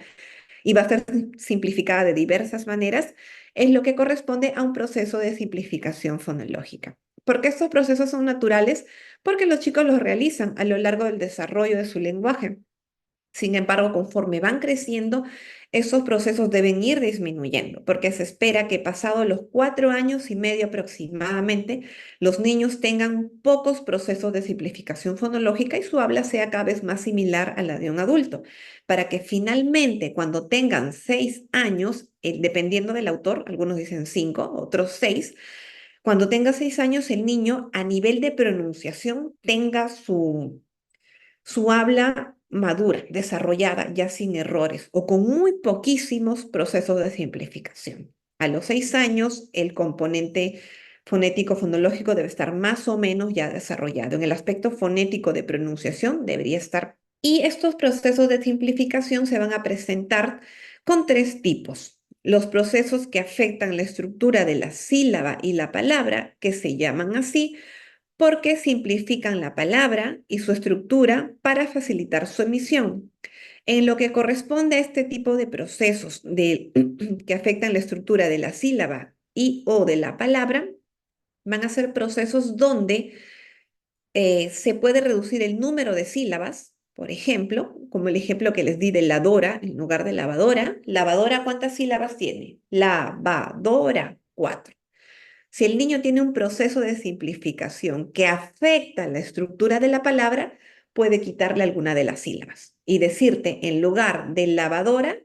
A: y va a ser simplificada de diversas maneras, es lo que corresponde a un proceso de simplificación fonológica. ¿Por qué estos procesos son naturales? Porque los chicos los realizan a lo largo del desarrollo de su lenguaje. Sin embargo, conforme van creciendo, esos procesos deben ir disminuyendo, porque se espera que pasados los 4 años y medio aproximadamente, los niños tengan pocos procesos de simplificación fonológica y su habla sea cada vez más similar a la de un adulto, para que finalmente, cuando tengan 6 años, dependiendo del autor, algunos dicen 5, otros 6, cuando tenga 6 años, el niño a nivel de pronunciación tenga su habla madura, desarrollada, ya sin errores o con muy poquísimos procesos de simplificación. A los 6 años, el componente fonético fonológico debe estar más o menos ya desarrollado. En el aspecto fonético de pronunciación debería estar. Y estos procesos de simplificación se van a presentar con 3 tipos. Los procesos que afectan la estructura de la sílaba y la palabra, que se llaman así, porque simplifican la palabra y su estructura para facilitar su emisión. En lo que corresponde a este tipo de procesos que afectan la estructura de la sílaba y o de la palabra, van a ser procesos donde se puede reducir el número de sílabas, por ejemplo, como el ejemplo que les di de ladora en lugar de lavadora. Lavadora, ¿cuántas sílabas tiene? Lavadora, 4. Si el niño tiene un proceso de simplificación que afecta la estructura de la palabra, puede quitarle alguna de las sílabas y decirte en lugar de lavadora,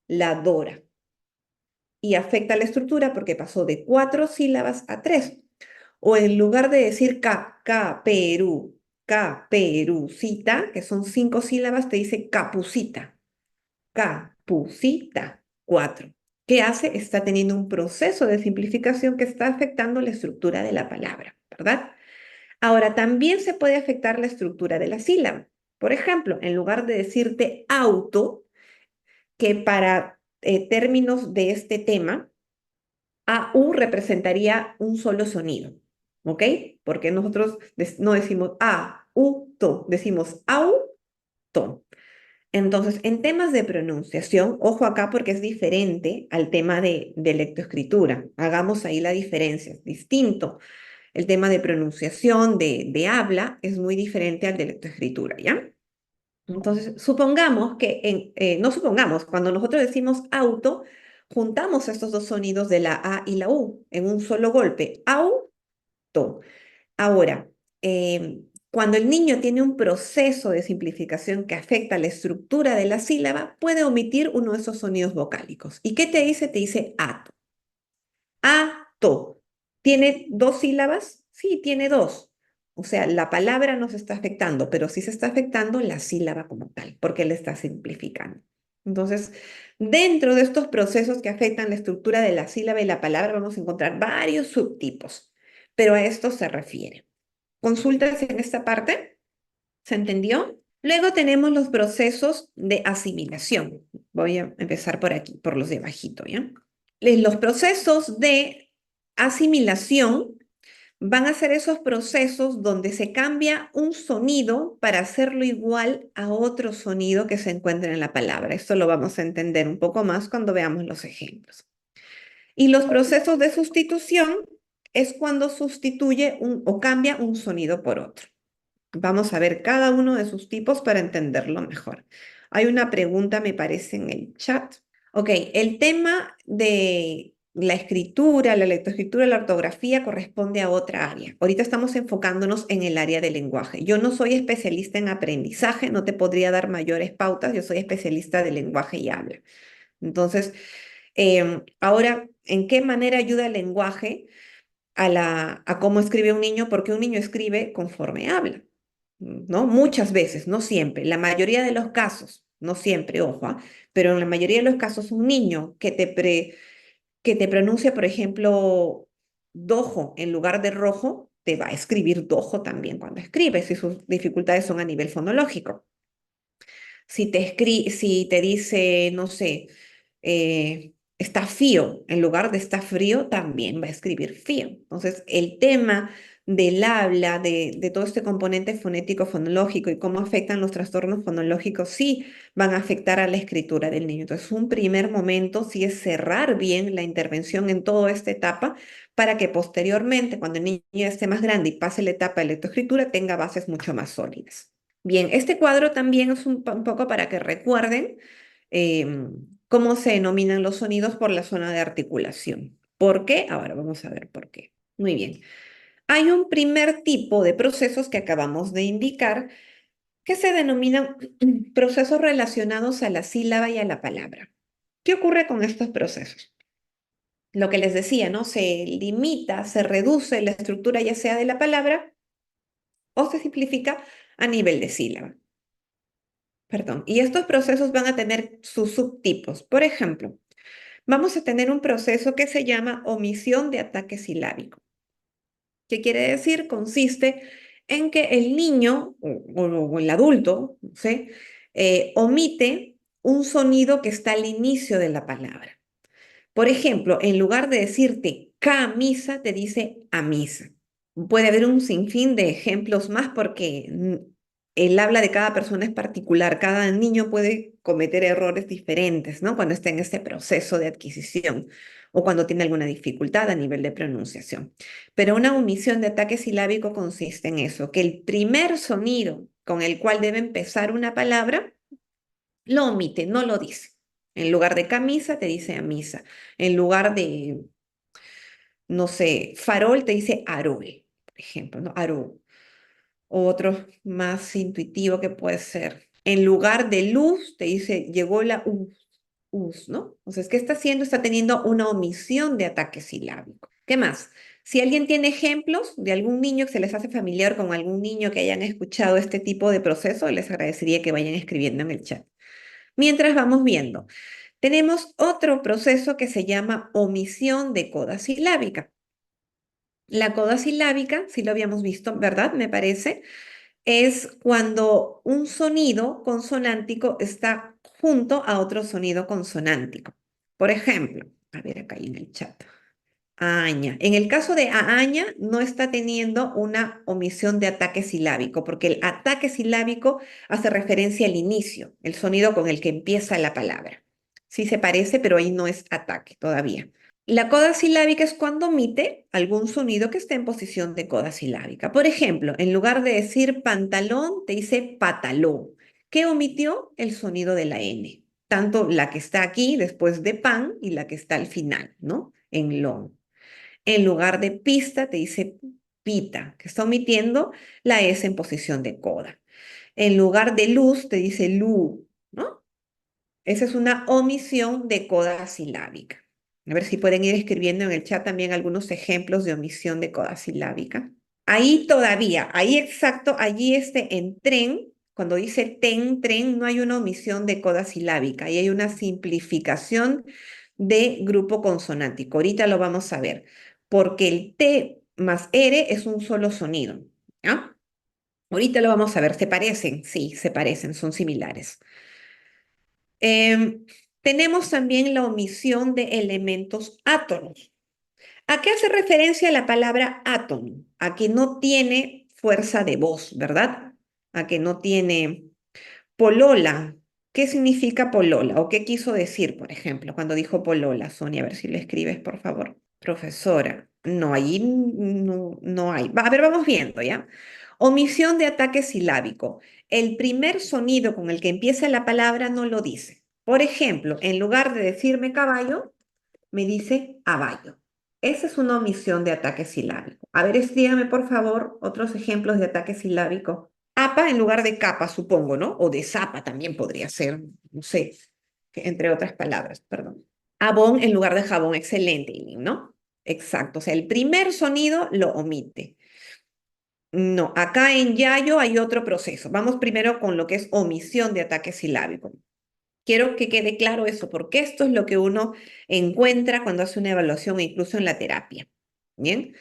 A: ladora. Y afecta la estructura porque pasó de 4 sílabas a 3. O en lugar de decir caperucita, que son 5 sílabas, te dice capucita. Capucita, 4. ¿Qué hace? Está teniendo un proceso de simplificación que está afectando la estructura de la palabra, ¿verdad? Ahora, también se puede afectar la estructura de la sílaba. Por ejemplo, en lugar de decirte auto, que para términos de este tema, AU representaría un solo sonido, ¿ok? Porque nosotros no decimos AU-to, decimos AU-to. Entonces, en temas de pronunciación, ojo acá porque es diferente al tema de lectoescritura. Hagamos ahí la diferencia, es distinto. El tema de pronunciación, de habla, es muy diferente al de lectoescritura, ¿ya? Entonces, supongamos que, no supongamos, cuando nosotros decimos auto, juntamos estos dos sonidos de la A y la U en un solo golpe. Auto. Ahora, cuando el niño tiene un proceso de simplificación que afecta la estructura de la sílaba, puede omitir uno de esos sonidos vocálicos. ¿Y qué te dice? Te dice ato. Ato. ¿Tiene 2 sílabas? Sí, tiene 2. O sea, la palabra no se está afectando, pero sí se está afectando la sílaba como tal, porque le está simplificando. Entonces, dentro de estos procesos que afectan la estructura de la sílaba y la palabra, vamos a encontrar varios subtipos, pero a esto se refiere. ¿Consultas en esta parte? ¿Se entendió? Luego tenemos los procesos de asimilación. Voy a empezar por aquí, por los de bajito, ¿ya? Los procesos de asimilación van a ser esos procesos donde se cambia un sonido para hacerlo igual a otro sonido que se encuentra en la palabra. Esto lo vamos a entender un poco más cuando veamos los ejemplos. Y los procesos de sustitución es cuando sustituye o cambia un sonido por otro. Vamos a ver cada uno de sus tipos para entenderlo mejor. Hay una pregunta, me parece, en el chat. Ok, el tema de la escritura, la lectoescritura, la ortografía corresponde a otra área. Ahorita estamos enfocándonos en el área del lenguaje. Yo no soy especialista en aprendizaje, no te podría dar mayores pautas, yo soy especialista de lenguaje y habla. Entonces, ahora, ¿en qué manera ayuda el lenguaje a cómo escribe un niño? Porque un niño escribe conforme habla, ¿no? Muchas veces, no siempre, la mayoría de los casos, no siempre, ojo, pero en la mayoría de los casos un niño que te pronuncia, por ejemplo, dojo en lugar de rojo, te va a escribir dojo también cuando escribe, si sus dificultades son a nivel fonológico. Si te dice, no sé, está frío, en lugar de está frío, también va a escribir frío. Entonces, el tema del habla, de todo este componente fonético, fonológico y cómo afectan los trastornos fonológicos, sí van a afectar a la escritura del niño. Entonces, un primer momento sí es cerrar bien la intervención en toda esta etapa para que posteriormente, cuando el niño ya esté más grande y pase la etapa de lectoescritura, tenga bases mucho más sólidas. Bien, este cuadro también es un poco para que recuerden cómo se denominan los sonidos por la zona de articulación. ¿Por qué? Ahora vamos a ver por qué. Muy bien. Hay un primer tipo de procesos que acabamos de indicar que se denominan procesos relacionados a la sílaba y a la palabra. ¿Qué ocurre con estos procesos? Lo que les decía, ¿no? Se limita, se reduce la estructura ya sea de la palabra o se simplifica a nivel de sílaba. Perdón. Y estos procesos van a tener sus subtipos. Por ejemplo, vamos a tener un proceso que se llama omisión de ataque silábico. ¿Qué quiere decir? Consiste en que el niño o el adulto, no sé, omite un sonido que está al inicio de la palabra. Por ejemplo, en lugar de decirte camisa, te dice amisa. Puede haber un sinfín de ejemplos más porque el habla de cada persona es particular. Cada niño puede cometer errores diferentes, ¿no? Cuando está en este proceso de adquisición o cuando tiene alguna dificultad a nivel de pronunciación. Pero una omisión de ataque silábico consiste en eso, que el primer sonido con el cual debe empezar una palabra lo omite, no lo dice. En lugar de camisa, te dice amisa. En lugar de, no sé, farol, te dice arol, por ejemplo, ¿no? Arol. O otro más intuitivo que puede ser. En lugar de luz, te dice, llegó la us, ¿no? Entonces, ¿qué está haciendo? Está teniendo una omisión de ataque silábico. ¿Qué más? Si alguien tiene ejemplos de algún niño que se les hace familiar con algún niño que hayan escuchado este tipo de proceso, les agradecería que vayan escribiendo en el chat. Mientras vamos viendo, tenemos otro proceso que se llama omisión de coda silábica. La coda silábica, si lo habíamos visto, ¿verdad? Me parece, es cuando un sonido consonántico está junto a otro sonido consonántico. Por ejemplo, a ver acá en el chat. Aña. En el caso de Aña, no está teniendo una omisión de ataque silábico, porque el ataque silábico hace referencia al inicio, el sonido con el que empieza la palabra. Sí se parece, pero ahí no es ataque todavía. La coda silábica es cuando omite algún sonido que esté en posición de coda silábica. Por ejemplo, en lugar de decir pantalón, te dice patalón. ¿Qué omitió? El sonido de la N. Tanto la que está aquí después de pan y la que está al final, ¿no? En long. En lugar de pista, te dice pita, que está omitiendo la S en posición de coda. En lugar de luz, te dice lu, ¿no? Esa es una omisión de coda silábica. A ver si pueden ir escribiendo en el chat también algunos ejemplos de omisión de coda silábica. Ahí todavía, ahí exacto, allí en tren, cuando dice tren, no hay una omisión de coda silábica, ahí hay una simplificación de grupo consonántico. Ahorita lo vamos a ver, porque el T más R es un solo sonido. ¿Ya? Ahorita lo vamos a ver, ¿se parecen? Sí, se parecen, son similares. Tenemos también la omisión de elementos átonos. ¿A qué hace referencia la palabra átono? A que no tiene fuerza de voz, ¿verdad? A que no tiene polola. ¿Qué significa polola? ¿O qué quiso decir, por ejemplo, cuando dijo polola? Sonia, a ver si le escribes, por favor. Profesora, no, allí no hay. A ver, vamos viendo, ¿ya? Omisión de ataque silábico. El primer sonido con el que empieza la palabra no lo dice. Por ejemplo, en lugar de decirme caballo, me dice aballo. Esa es una omisión de ataque silábico. A ver, dígame por favor otros ejemplos de ataque silábico. Apa en lugar de capa, supongo, ¿no? O de zapa también podría ser, no sé, entre otras palabras, perdón. Abón en lugar de jabón, excelente, Eileen, ¿no? Exacto, o sea, el primer sonido lo omite. No, acá en Yayo hay otro proceso. Vamos primero con lo que es omisión de ataque silábico. Quiero que quede claro eso, porque esto es lo que uno encuentra cuando hace una evaluación e incluso en la terapia. Bien.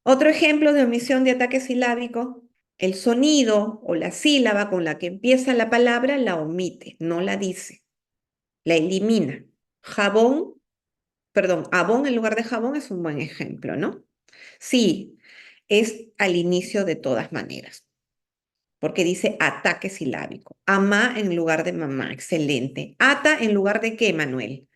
A: Otro ejemplo de omisión de ataque silábico, el sonido o la sílaba con la que empieza la palabra la omite, no la dice, la elimina. Jabón, perdón, abón en lugar de jabón es un buen ejemplo, ¿no? Sí, es al inicio de todas maneras, porque dice ataque silábico. Amá en lugar de mamá, excelente. Ata en lugar de qué, Manuel?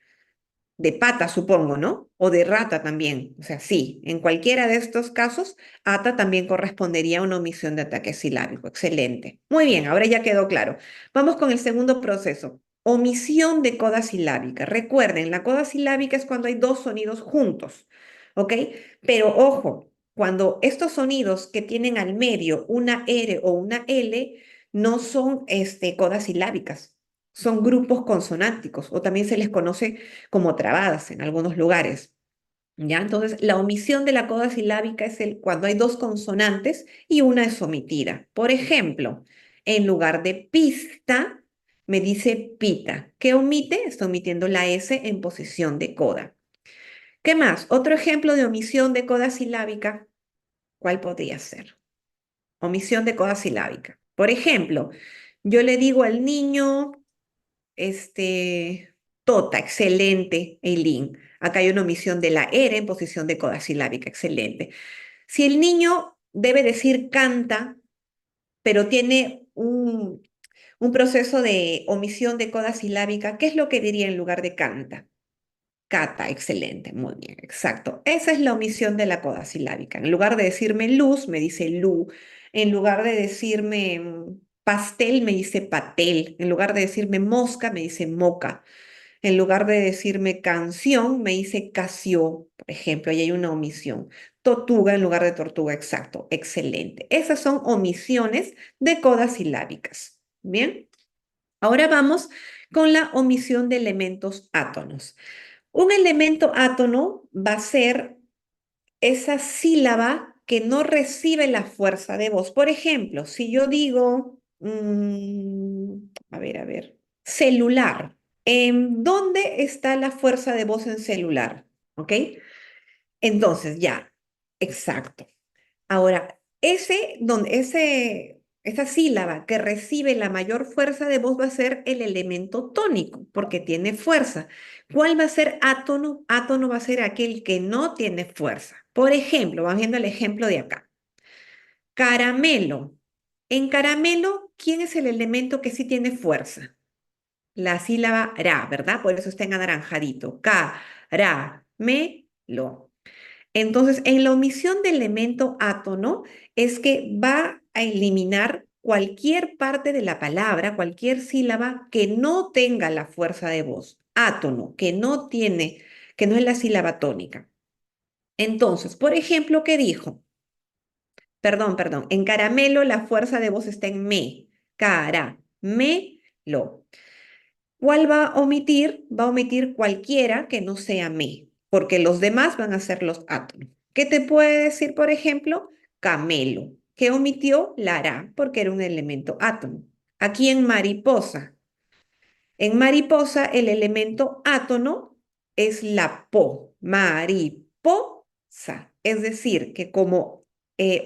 A: De pata, supongo, ¿no? O de rata también. O sea, sí, en cualquiera de estos casos, ata también correspondería a una omisión de ataque silábico. Excelente. Muy bien, ahora ya quedó claro. Vamos con el segundo proceso. Omisión de coda silábica. Recuerden, la coda silábica es cuando hay dos sonidos juntos, ¿ok? Pero ojo, cuando estos sonidos que tienen al medio una R o una L no son codas silábicas, son grupos consonánticos o también se les conoce como trabadas en algunos lugares. ¿Ya? Entonces, la omisión de la coda silábica es cuando hay dos consonantes y una es omitida. Por ejemplo, en lugar de pista, me dice pita. ¿Qué omite? Está omitiendo la S en posición de coda. ¿Qué más? Otro ejemplo de omisión de coda silábica, ¿cuál podría ser? Omisión de coda silábica. Por ejemplo, yo le digo al niño, tota, excelente, Eileen. Acá hay una omisión de la R en posición de coda silábica, excelente. Si el niño debe decir canta, pero tiene un proceso de omisión de coda silábica, ¿qué es lo que diría en lugar de canta? Cata, excelente, muy bien, exacto. Esa es la omisión de la coda silábica. En lugar de decirme luz, me dice lu. En lugar de decirme pastel, me dice patel. En lugar de decirme mosca, me dice moca. En lugar de decirme canción, me dice casió, por ejemplo, ahí hay una omisión. Tortuga en lugar de tortuga, exacto, excelente. Esas son omisiones de codas silábicas. Bien, ahora vamos con la omisión de elementos átonos. Un elemento átono va a ser esa sílaba que no recibe la fuerza de voz. Por ejemplo, si yo digo, a ver, celular. ¿Dónde está la fuerza de voz en celular? ¿Ok? Entonces, ya, exacto. Ahora, esa sílaba que recibe la mayor fuerza de voz va a ser el elemento tónico, porque tiene fuerza. ¿Cuál va a ser átono? Átono va a ser aquel que no tiene fuerza. Por ejemplo, vamos viendo el ejemplo de acá. Caramelo. En caramelo, ¿quién es el elemento que sí tiene fuerza? La sílaba ra, ¿verdad? Por eso está en anaranjadito. Ca-ra-me-lo. Entonces, en la omisión del elemento átono es que va a eliminar cualquier parte de la palabra, cualquier sílaba que no tenga la fuerza de voz. Átono, que no tiene, que no es la sílaba tónica. Entonces, por ejemplo, ¿qué dijo? Perdón, en caramelo la fuerza de voz está en me, lo. ¿Cuál va a omitir? Va a omitir cualquiera que no sea me, porque los demás van a ser los átomos. ¿Qué te puede decir, por ejemplo? Camelo, que omitió la ra, porque era un elemento átomo. Aquí en mariposa el elemento átono es la po, mariposa. Es decir, que como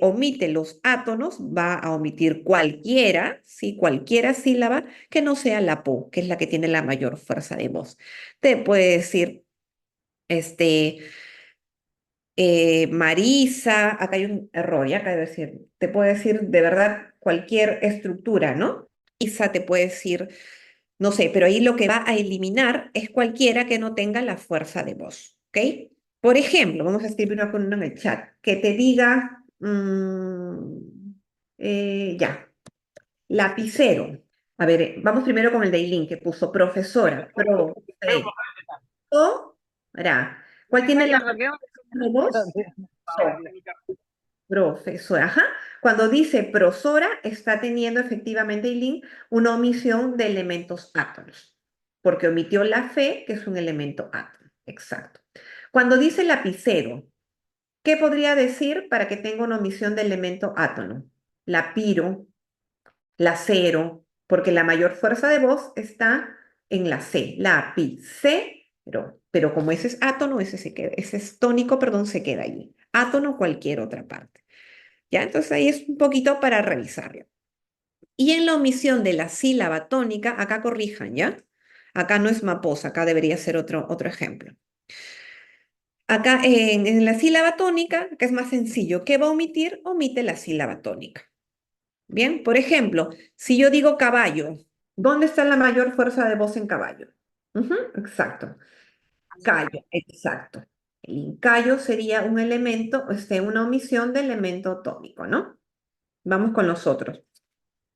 A: omite los átonos, va a omitir cualquiera, ¿sí? Cualquiera sílaba que no sea la po, que es la que tiene la mayor fuerza de voz. Te puede decir, este, Marisa, acá hay un error, ya acá debe decir, te puede decir de verdad cualquier estructura, ¿no? Isa te puede decir, no sé, pero ahí lo que va a eliminar es cualquiera que no tenga la fuerza de voz, ¿ok? Por ejemplo, vamos a escribir una columna en el chat, que te diga, ya, lapicero. A ver, vamos primero con el de Eileen, que puso profesora, profesora. ¿Cuál tiene la de voz? So, profesora, ajá. Cuando dice prosora, está teniendo efectivamente Eileen una omisión de elementos átomos, porque omitió la fe, que es un elemento átomo. Exacto. Cuando dice lapicero, ¿qué podría decir para que tenga una omisión de elemento átono? Lapiro, lacero, porque la mayor fuerza de voz está en la C, pero como ese es átono, ese se queda, ese es tónico, perdón, se queda allí. Átono, cualquier otra parte. ¿Ya? Entonces ahí es un poquito para revisarlo. Y en la omisión de la sílaba tónica, acá corrijan, ¿ya? Acá no es maposa, acá debería ser otro ejemplo. Acá en la sílaba tónica, que es más sencillo, ¿qué va a omitir? Omite la sílaba tónica. Bien, por ejemplo, si yo digo caballo, ¿dónde está la mayor fuerza de voz en caballo? Ujú, exacto. Callo, exacto. El incallo sería un elemento, una omisión de elemento tónico, ¿no? Vamos con los otros.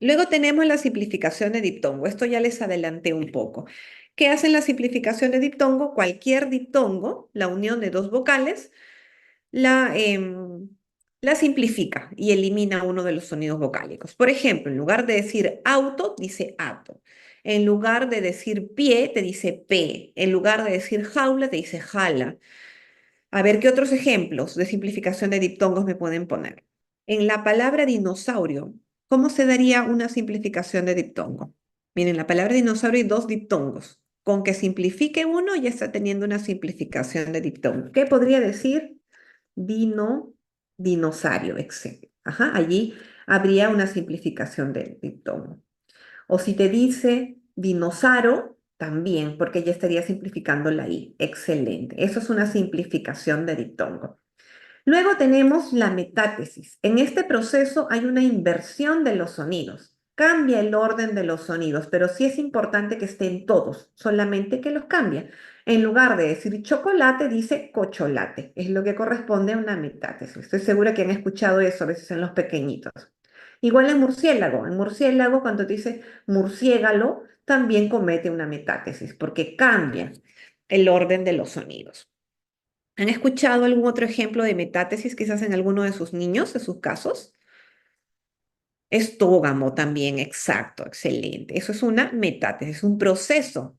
A: Luego tenemos la simplificación de diptongo. Esto ya les adelanté un poco. ¿Qué hacen la simplificación de diptongo? Cualquier diptongo, la unión de dos vocales, la, em, la simplifica y elimina uno de los sonidos vocálicos. Por ejemplo, en lugar de decir auto, dice ato. En lugar de decir pie, te dice pe. En lugar de decir jaula, te dice jala. A ver, ¿qué otros ejemplos de simplificación de diptongos me pueden poner? En la palabra dinosaurio, ¿cómo se daría una simplificación de diptongo? Miren, la palabra dinosaurio hay dos diptongos. Con que simplifique uno, ya está teniendo una simplificación de diptongo. ¿Qué podría decir? Dinosaurio, etc. Ajá, allí habría una simplificación del diptongo. O si te dice dinosaurio, también, porque ya estaría simplificando la I. Excelente. Eso es una simplificación de diptongo. Luego tenemos la metátesis. En este proceso hay una inversión de los sonidos. Cambia el orden de los sonidos, pero sí es importante que estén todos, solamente que los cambia. En lugar de decir chocolate, dice cocholate. Es lo que corresponde a una metátesis. Estoy segura que han escuchado eso a veces en los pequeñitos. Igual en murciélago. En murciélago, cuando te dice murciégalo, también comete una metátesis, porque cambia el orden de los sonidos. ¿Han escuchado algún otro ejemplo de metátesis quizás en alguno de sus niños, de sus casos? Estógamo también, exacto, excelente. Eso es una metátesis, un proceso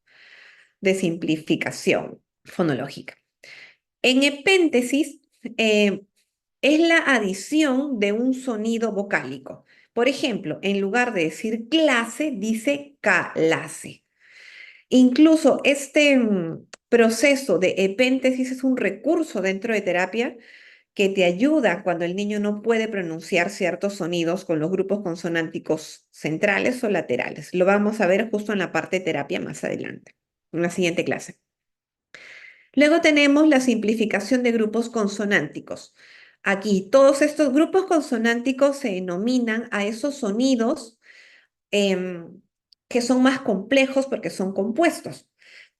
A: de simplificación fonológica. En epéntesis es la adición de un sonido vocálico. Por ejemplo, en lugar de decir clase, dice clase. Incluso este proceso de epéntesis es un recurso dentro de terapia que te ayuda cuando el niño no puede pronunciar ciertos sonidos con los grupos consonánticos centrales o laterales. Lo vamos a ver justo en la parte de terapia más adelante, en la siguiente clase. Luego tenemos la simplificación de grupos consonánticos. Aquí todos estos grupos consonánticos se denominan a esos sonidos em, que son más complejos porque son compuestos.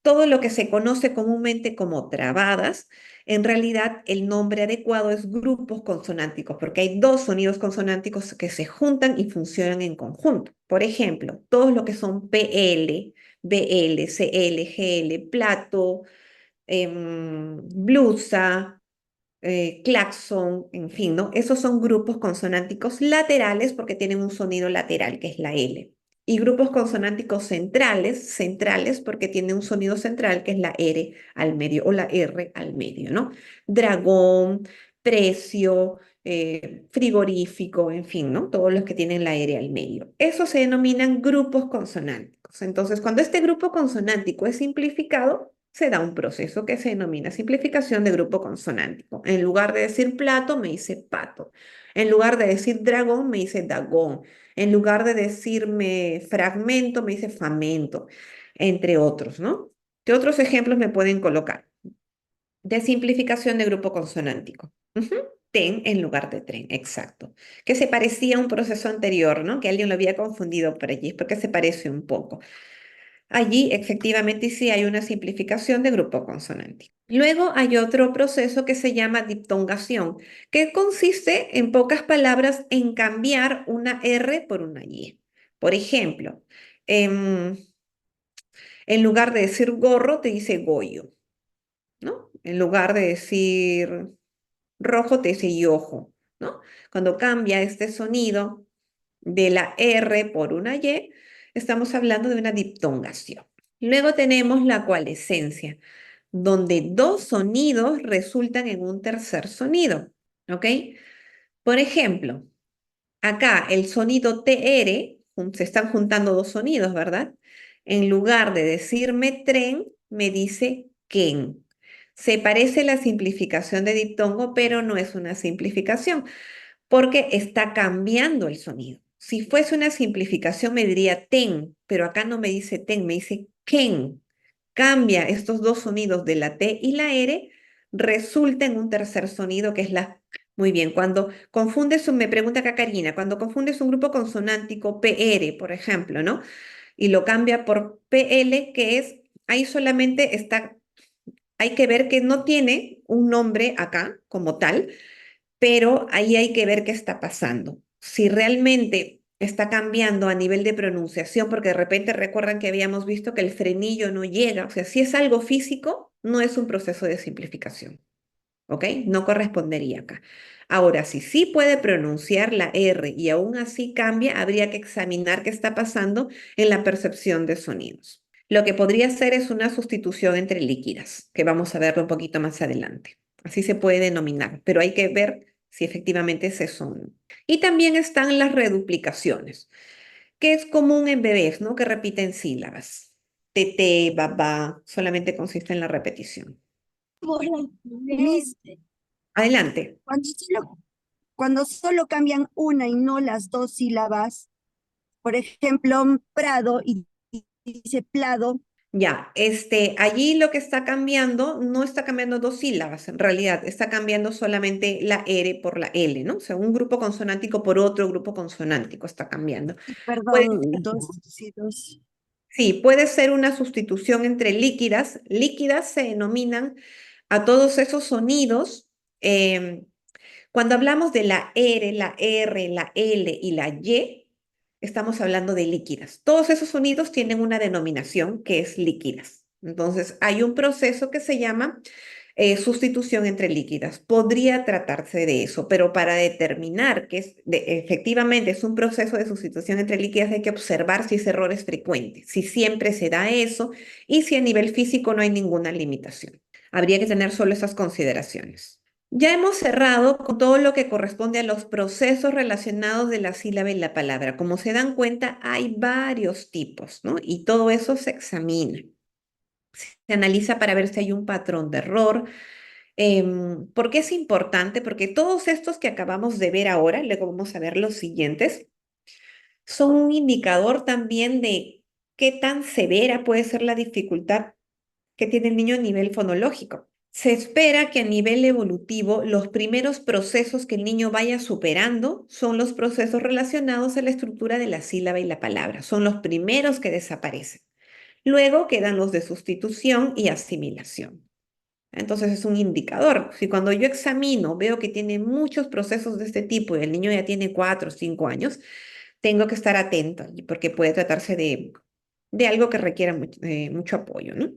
A: Todo lo que se conoce comúnmente como trabadas, en realidad el nombre adecuado es grupos consonánticos, porque hay dos sonidos consonánticos que se juntan y funcionan en conjunto. Por ejemplo, todos lo que son PL, BL, CL, GL, plato, blusa, claxon, en fin, ¿no? Esos son grupos consonánticos laterales porque tienen un sonido lateral, que es la L. Y grupos consonánticos centrales porque tienen un sonido central, que es la R al medio o la R al medio, ¿no? Dragón, precio, frigorífico, en fin, ¿no? Todos los que tienen la R al medio. Esos se denominan grupos consonánticos. Entonces, cuando este grupo consonántico es simplificado, se da un proceso que se denomina simplificación de grupo consonántico. En lugar de decir plato, me dice pato. En lugar de decir dragón, me dice dagón. En lugar de decirme fragmento, me dice famento, entre otros, ¿no? ¿Qué otros ejemplos me pueden colocar? De simplificación de grupo consonántico. Ujú. Ten en lugar de tren, exacto. Que se parecía a un proceso anterior, ¿no? Que alguien lo había confundido por allí, porque se parece un poco. Allí efectivamente sí hay una simplificación de grupo consonántico. Luego hay otro proceso que se llama diptongación, que consiste, en pocas palabras, en cambiar una R por una Y. Por ejemplo, em, en lugar de decir gorro, te dice goyo, ¿no? En lugar de decir rojo, te dice yojo, ¿no? Cuando cambia este sonido de la R por una Y, estamos hablando de una diptongación. Luego tenemos la coalescencia, donde dos sonidos resultan en un tercer sonido, ¿ok? Por ejemplo, acá el sonido TR, se están juntando dos sonidos, ¿verdad? En lugar de decirme tren, me dice ken. Se parece la simplificación de diptongo, pero no es una simplificación, porque está cambiando el sonido. Si fuese una simplificación, me diría ten, pero acá no me dice ten, me dice ken. Cambia estos dos sonidos de la T y la R, resulta en un tercer sonido que es la... Muy bien, cuando confundes, me pregunta acá Karina, cuando confundes un grupo consonántico PR, por ejemplo, ¿no? Y lo cambia por PL, que es, ahí solamente está, hay que ver que no tiene un nombre acá como tal, pero ahí hay que ver qué está pasando. Si realmente está cambiando a nivel de pronunciación, porque de repente recuerdan que habíamos visto que el frenillo no llega, o sea, si es algo físico, no es un proceso de simplificación, ¿ok? No correspondería acá. Ahora, si sí puede pronunciar la R y aún así cambia, habría que examinar qué está pasando en la percepción de sonidos. Lo que podría ser es una sustitución entre líquidas, que vamos a verlo un poquito más adelante. Así se puede denominar, pero hay que ver si efectivamente es eso o no. Y también están las reduplicaciones, que es común en bebés, ¿no? Que repiten sílabas. Tete, babá, solamente consiste en la repetición.
F: Hola, Miss,
A: Adelante.
F: cuando solo cambian una y no las dos sílabas, por ejemplo, Prado y dice Plado,
A: Ya, allí lo que está cambiando no está cambiando dos sílabas, en realidad está cambiando solamente la R por la L, ¿no? O sea, un grupo consonántico por otro grupo consonántico está cambiando. Puede
F: perdón, dos, sí, dos.
A: Sí, puede ser una sustitución entre líquidas. Líquidas se denominan a todos esos sonidos. em, Cuando hablamos de la R, la L y la Y, estamos hablando de líquidas. Todos esos sonidos tienen una denominación que es líquidas. Entonces, hay un proceso que se llama sustitución entre líquidas. Podría tratarse de eso, pero para determinar que efectivamente es un proceso de sustitución entre líquidas hay que observar si ese error es frecuente, si siempre se da eso y si a nivel físico no hay ninguna limitación. Habría que tener solo esas consideraciones. Ya hemos cerrado con todo lo que corresponde a los procesos relacionados de la sílaba y la palabra. Como se dan cuenta, hay varios tipos, ¿no? Y todo eso se examina. Se analiza para ver si hay un patrón de error. ¿Por qué es importante? Porque todos estos que acabamos de ver ahora, luego vamos a ver los siguientes, son un indicador también de qué tan severa puede ser la dificultad que tiene el niño a nivel fonológico. Se espera que a nivel evolutivo los primeros procesos que el niño vaya superando son los procesos relacionados a la estructura de la sílaba y la palabra. Son los primeros que desaparecen. Luego quedan los de sustitución y asimilación. Entonces es un indicador. Si cuando yo examino veo que tiene muchos procesos de este tipo y el niño ya tiene 4 o 5 años, tengo que estar atento porque puede tratarse de algo que requiera mucho apoyo, ¿no?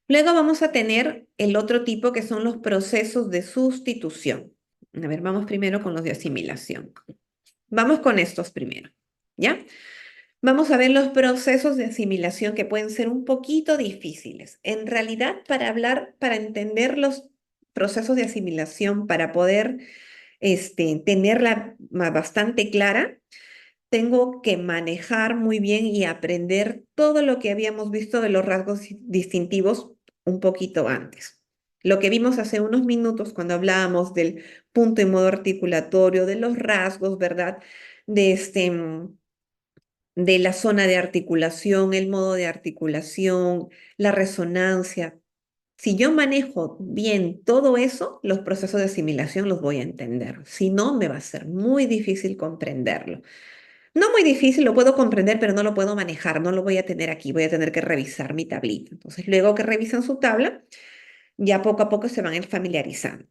A: Luego vamos a tener el otro tipo que son los procesos de sustitución. A ver, vamos primero con los de asimilación. Vamos con estos primero, ¿ya? Vamos a ver los procesos de asimilación que pueden ser un poquito difíciles. En realidad, para hablar, para entender los procesos de asimilación, para poder tenerla bastante clara, tengo que manejar muy bien y aprender todo lo que habíamos visto de los rasgos distintivos un poquito antes. Lo que vimos hace unos minutos cuando hablábamos del punto y modo articulatorio, de los rasgos, ¿verdad? De de la zona de articulación, el modo de articulación, la resonancia. Si yo manejo bien todo eso, los procesos de asimilación los voy a entender. Si no, me va a ser muy difícil comprenderlo. No muy difícil, lo puedo comprender, pero no lo puedo manejar, no lo voy a tener aquí, voy a tener que revisar mi tablita. Entonces, luego que revisan su tabla, ya poco a poco se van a ir familiarizando.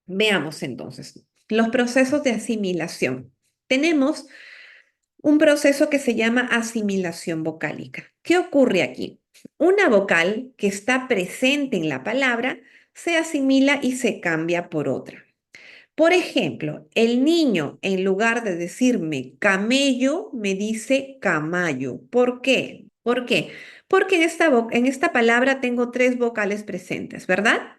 A: Veamos entonces los procesos de asimilación. Tenemos un proceso que se llama asimilación vocálica. ¿Qué ocurre aquí? Una vocal que está presente en la palabra se asimila y se cambia por otra. Por ejemplo, el niño, en lugar de decirme camello, me dice camayo. ¿Por qué? ¿Por qué? Porque en esta palabra tengo tres vocales presentes, ¿verdad?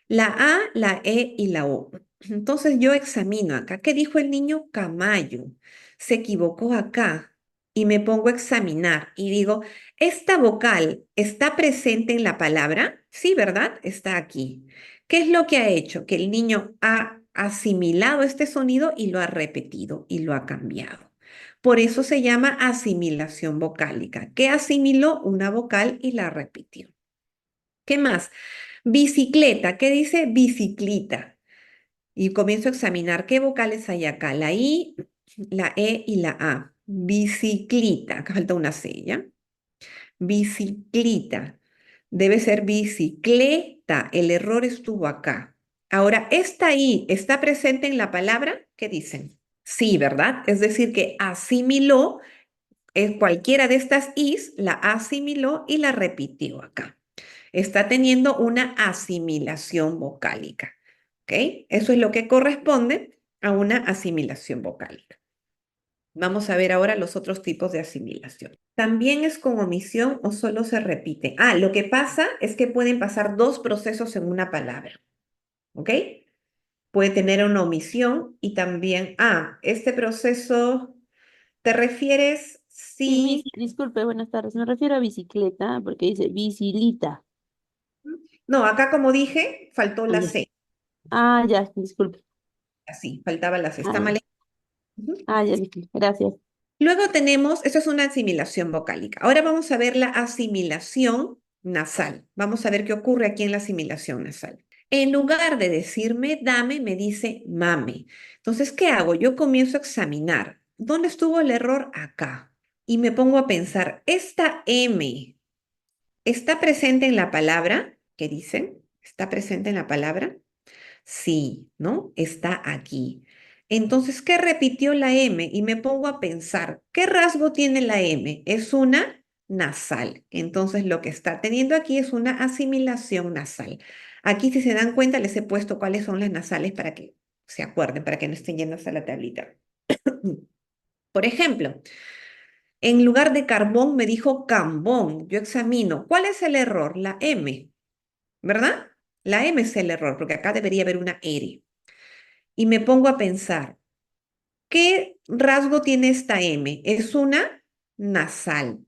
A: La A, la E y la O. Entonces yo examino acá. ¿Qué dijo el niño? Camayo. Se equivocó acá y me pongo a examinar y digo, ¿esta vocal está presente en la palabra? Sí, ¿verdad? Está aquí. ¿Qué es lo que ha hecho? Que el niño ha asimilado este sonido y lo ha repetido y lo ha cambiado. Por eso se llama asimilación vocálica, que asimiló una vocal y la repitió. ¿Qué más? Bicicleta, ¿qué dice bicicleta? Y comienzo a examinar qué vocales hay acá, la I, la E y la A. Bicicleta, acá falta una C, ¿ya? Bicicleta, debe ser bicicleta, el error estuvo acá. Ahora, ¿esta I está presente en la palabra? ¿Qué dicen? Sí, ¿verdad? Es decir, que asimiló, cualquiera de estas Is, la asimiló y la repitió acá. Está teniendo una asimilación vocálica. ¿Ok? Eso es lo que corresponde a una asimilación vocálica. Vamos a ver ahora los otros tipos de asimilación. ¿También es con omisión o solo se repite? Ah, lo que pasa es que pueden pasar dos procesos en una palabra. ¿Ok? Puede tener una omisión y también, este proceso, ¿te refieres
C: Sí,
A: si...
C: disculpe, buenas tardes. Me refiero a bicicleta porque dice bicilita.
A: No, acá como dije, faltó
C: Ah,
A: la
C: ya.
A: C.
C: Ah, ya, disculpe.
A: Así, faltaba la C.
C: Ah,
A: Está
C: ya,
A: mal. Ujú.
C: ah, ya, disculpe. Gracias.
A: Luego tenemos, esto es una asimilación vocálica. Ahora vamos a ver la asimilación nasal. Vamos a ver qué ocurre aquí en la asimilación nasal. En lugar de decirme dame, me dice mame. Entonces, ¿qué hago? Yo comienzo a examinar. ¿Dónde estuvo el error? Acá. Y me pongo a pensar, ¿esta M está presente en la palabra? ¿Qué dicen? ¿Está presente en la palabra? Sí, ¿no? Está aquí. Entonces, ¿qué repitió la M? Y me pongo a pensar, ¿qué rasgo tiene la M? Es una nasal. Entonces, lo que está teniendo aquí es una asimilación nasal. Aquí, si se dan cuenta, les he puesto cuáles son las nasales para que se acuerden, para que no estén yendo hasta la tablita. Por ejemplo, en lugar de carbón me dijo cambón. Yo examino. ¿Cuál es el error? La M, ¿verdad? La M es el error, porque acá debería haber una R. Y me pongo a pensar, ¿qué rasgo tiene esta M? Es una nasal.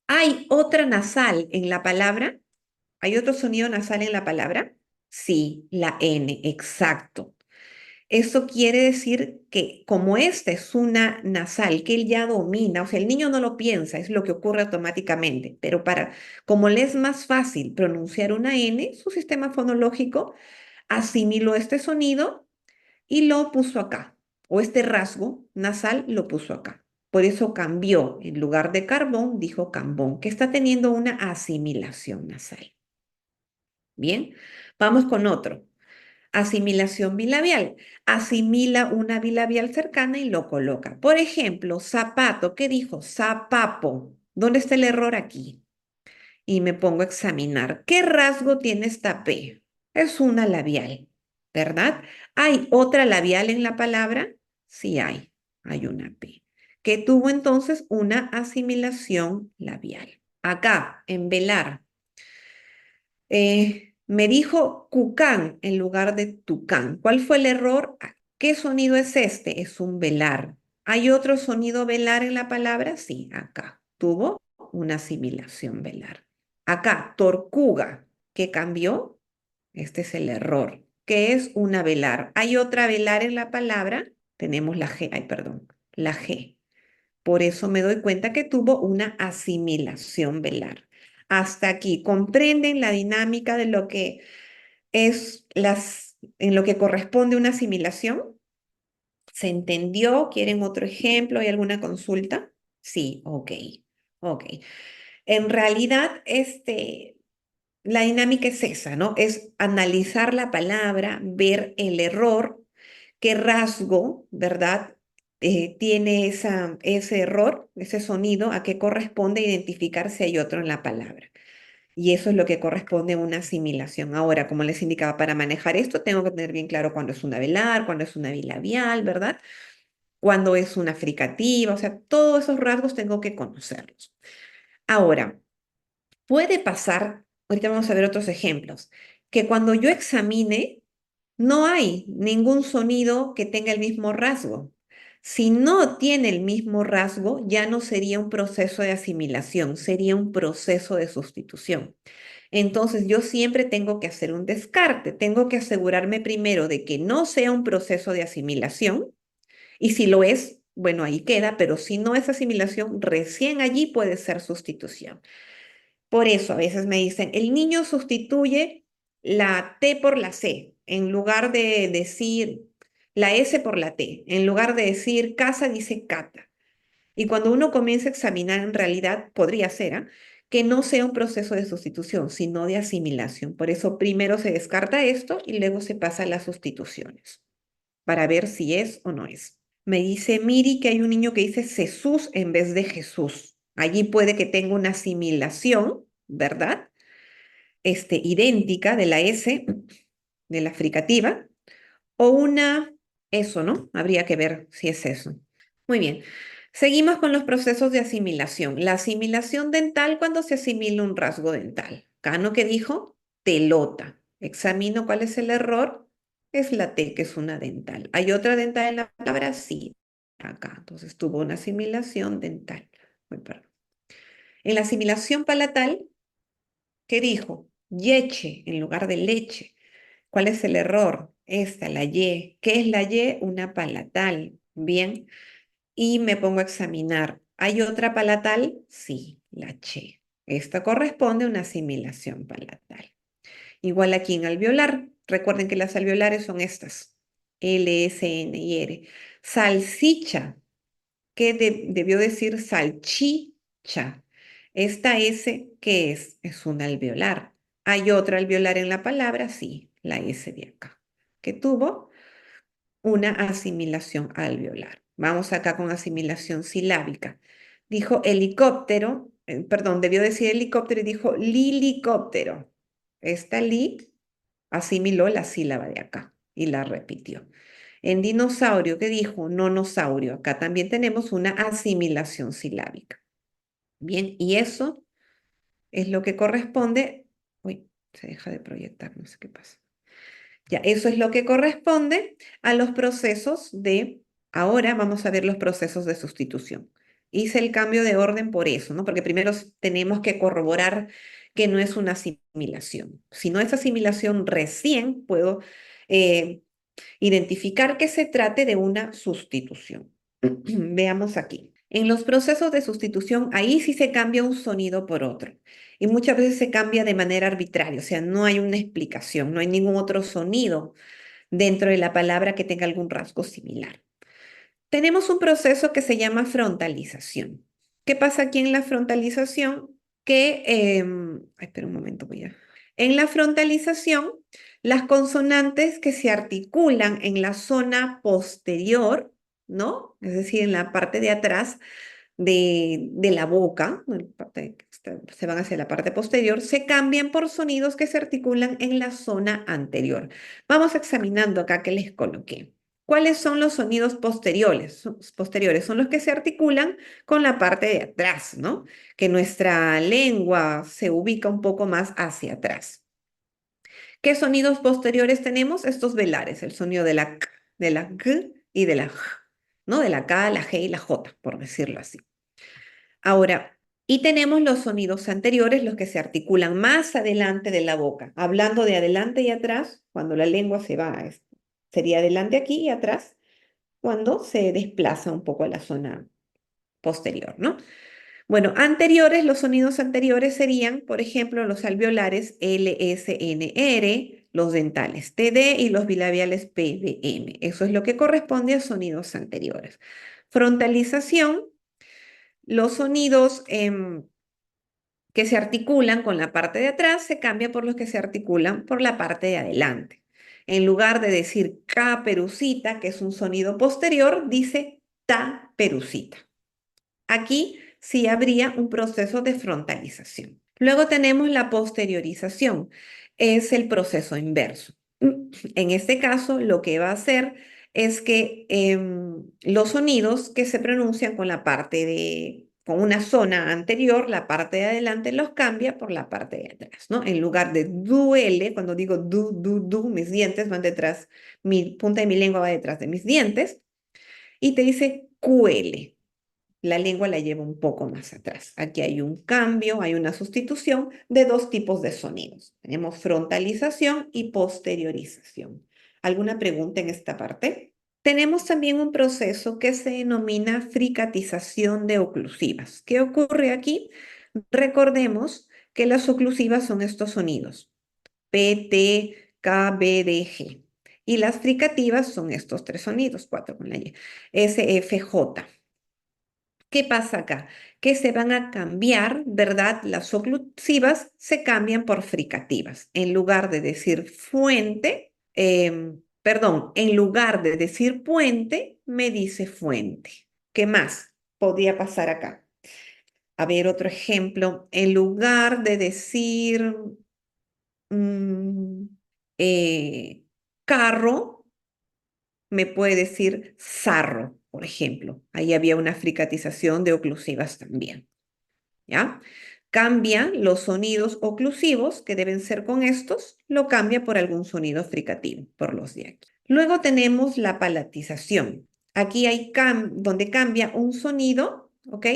A: ¿Hay otra nasal en la palabra? ¿Hay otro sonido nasal en la palabra? Sí, la N, exacto. Eso quiere decir que como esta es una nasal que él ya domina, o sea, el niño no lo piensa, es lo que ocurre automáticamente, pero como le es más fácil pronunciar una N, su sistema fonológico asimiló este sonido y lo puso acá, o este rasgo nasal lo puso acá. Por eso cambió, en lugar de carbón, dijo cambón, que está teniendo una asimilación nasal. Bien, vamos con otro. Asimilación bilabial. Asimila una bilabial cercana y lo coloca. Por ejemplo, zapato, ¿qué dijo? Zapapo. ¿Dónde está el error aquí? Y me pongo a examinar. ¿Qué rasgo tiene esta P? Es una labial, ¿verdad? ¿Hay otra labial en la palabra? Sí hay, hay una P, que tuvo entonces una asimilación labial. Acá, en velar, me dijo cucán en lugar de tucán. ¿Cuál fue el error? ¿Qué sonido es este? Es un velar. ¿Hay otro sonido velar en la palabra? Sí, acá. Tuvo una asimilación velar. Acá, torcuga. ¿Qué cambió? Este es el error. ¿Qué es una velar? ¿Hay otra velar en la palabra? Tenemos la G, ay, perdón, la G. Por eso me doy cuenta que tuvo una asimilación velar. Hasta aquí, ¿comprenden la dinámica de lo que es en lo que corresponde una asimilación? ¿Se entendió? ¿Quieren otro ejemplo? ¿Hay alguna consulta? Sí, ok, ok. En realidad, la dinámica es esa, ¿no? Es analizar la palabra, ver el error, qué rasgo, ¿verdad? tiene ese error, ese sonido, a qué corresponde identificar si hay otro en la palabra. Y eso es lo que corresponde a una asimilación. Ahora, como les indicaba, para manejar esto tengo que tener bien claro cuándo es una velar, cuándo es una bilabial, ¿verdad? Cuándo es una fricativa, o sea, todos esos rasgos tengo que conocerlos. Ahora, puede pasar, ahorita vamos a ver otros ejemplos, que cuando yo examine, no hay ningún sonido que tenga el mismo rasgo. Si no tiene el mismo rasgo, ya no sería un proceso de asimilación, sería un proceso de sustitución. Entonces, yo siempre tengo que hacer un descarte, tengo que asegurarme primero de que no sea un proceso de asimilación, y si lo es, bueno, ahí queda, pero si no es asimilación, recién allí puede ser sustitución. Por eso a veces me dicen, el niño sustituye la T por la C, en lugar de decir la S por la T, en lugar de decir casa, dice cata. Y cuando uno comienza a examinar, en realidad podría ser, que no sea un proceso de sustitución, sino de asimilación. Por eso primero se descarta esto y luego se pasa a las sustituciones, para ver si es o no es. Me dice Miri que hay un niño que dice Jesús en vez de Jesús. Allí puede que tenga una asimilación, ¿verdad? Idéntica de la S, de la fricativa, o una, eso, ¿no? Habría que ver si es eso. Muy bien. Seguimos con los procesos de asimilación. La asimilación dental cuando se asimila un rasgo dental. Cano que dijo telota. Examino cuál es el error. Es la T, que es una dental. ¿Hay otra dental en la palabra? Sí. Acá. Entonces tuvo una asimilación dental. Muy perdón. En la asimilación palatal, ¿qué dijo? Yeche en lugar de leche. ¿Cuál es el error? Esta, la Y. ¿Qué es la Y? Una palatal. Bien. Y me pongo a examinar. ¿Hay otra palatal? Sí, la che. Esta corresponde a una asimilación palatal. Igual aquí en alveolar. Recuerden que las alveolares son estas. L, S, N y R. Salsicha. ¿Qué debió decir salchicha? Esta S, ¿qué es? Es un alveolar. ¿Hay otra alveolar en la palabra? Sí, la S de acá. ¿Qué tuvo? Una asimilación alveolar. Vamos acá con asimilación silábica. Dijo helicóptero, perdón, debió decir helicóptero y dijo lilicóptero. Esta li asimiló la sílaba de acá y la repitió. En dinosaurio, ¿qué dijo? Nonosaurio. Acá también tenemos una asimilación silábica. Bien, y eso es lo que corresponde. Uy, se deja de proyectar, no sé qué pasa. Ya, eso es lo que corresponde a los procesos de, ahora vamos a ver los procesos de sustitución. Hice el cambio de orden por eso, ¿no? Porque primero tenemos que corroborar que no es una asimilación. Si no es asimilación, recién puedo eh, identificar que se trate de una sustitución. Veamos aquí. En los procesos de sustitución, ahí sí se cambia un sonido por otro. Y muchas veces se cambia de manera arbitraria, o sea, no hay una explicación, no hay ningún otro sonido dentro de la palabra que tenga algún rasgo similar. Tenemos un proceso que se llama frontalización. ¿Qué pasa aquí en la frontalización? Espera un momento, En la frontalización, las consonantes que se articulan en la zona posterior, ¿no? Es decir, en la parte de atrás de la boca, se van hacia la parte posterior, se cambian por sonidos que se articulan en la zona anterior. Vamos examinando acá que les coloqué. ¿Cuáles son los sonidos posteriores? Posteriores son los que se articulan con la parte de atrás, ¿no? Que nuestra lengua se ubica un poco más hacia atrás. ¿Qué sonidos posteriores tenemos? Estos velares, el sonido de la K, de la G y de la J, ¿no? De la K, la G y la J, por decirlo así. Ahora, y tenemos los sonidos anteriores, los que se articulan más adelante de la boca. Hablando de adelante y atrás, cuando la lengua se va, sería adelante aquí y atrás, cuando se desplaza un poco a la zona posterior, ¿no? Bueno, anteriores, los sonidos anteriores serían, por ejemplo, los alveolares L, S, N, R, los dentales TD y los bilabiales P, D, M. Eso es lo que corresponde a sonidos anteriores. Frontalización, los sonidos que se articulan con la parte de atrás se cambia por los que se articulan por la parte de adelante. En lugar de decir caperucita, que es un sonido posterior, dice Perucita. Aquí sí habría un proceso de frontalización. Luego tenemos la posteriorización, es el proceso inverso. En este caso, lo que va a hacer es que los sonidos que se pronuncian con una zona anterior, la parte de adelante los cambia por la parte de atrás, ¿no? En lugar de duele, cuando digo du, mis dientes van detrás, mi punta de mi lengua va detrás de mis dientes, y te dice cuele. La lengua la lleva un poco más atrás. Aquí hay un cambio, hay una sustitución de dos tipos de sonidos. Tenemos frontalización y posteriorización. ¿Alguna pregunta en esta parte? Tenemos también un proceso que se denomina fricatización de oclusivas. ¿Qué ocurre aquí? Recordemos que las oclusivas son estos sonidos: P, T, K, B, D, G. Y las fricativas son estos tres sonidos, cuatro con la Y, S, F, J. ¿Qué pasa acá? Que se van a cambiar, ¿verdad? Las oclusivas se cambian por fricativas. En lugar de decir fuente, en lugar de decir puente, me dice fuente. ¿Qué más podría pasar acá? A ver, otro ejemplo. En lugar de decir mm, eh, carro, me puede decir sarro, por ejemplo. Ahí había una fricatización de oclusivas también, ¿ya? Cambia los sonidos oclusivos, que deben ser con estos, lo cambia por algún sonido fricativo, por los de aquí. Luego tenemos la palatización. Aquí hay donde cambia un sonido, ¿ok?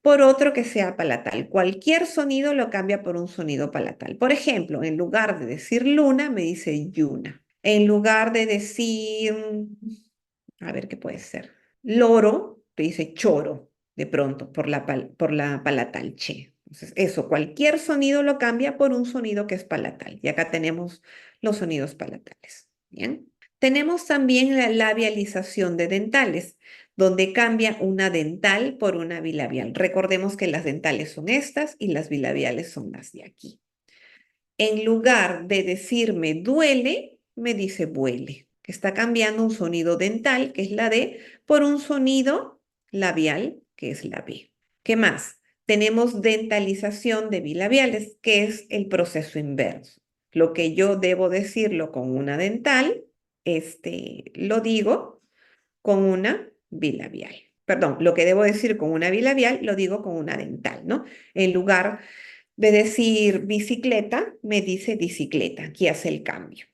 A: Por otro que sea palatal. Cualquier sonido lo cambia por un sonido palatal. Por ejemplo, en lugar de decir luna, me dice yuna. En lugar de decir, a ver qué puede ser, loro, te dice choro, de pronto, por la palatal, che. Entonces, eso, cualquier sonido lo cambia por un sonido que es palatal. Y acá tenemos los sonidos palatales. Bien. Tenemos también la labialización de dentales, donde cambia una dental por una bilabial. Recordemos que las dentales son estas y las bilabiales son las de aquí. En lugar de decirme duele, me dice vuele, que está cambiando un sonido dental, que es la D, por un sonido labial, que es la B. ¿Qué más? Tenemos dentalización de bilabiales, que es el proceso inverso. Lo que yo debo decirlo con una dental, lo digo con una bilabial. Perdón, lo que debo decir con una bilabial, lo digo con una dental, ¿no? En lugar de decir bicicleta, me dice bicicleta. Aquí hace el cambio.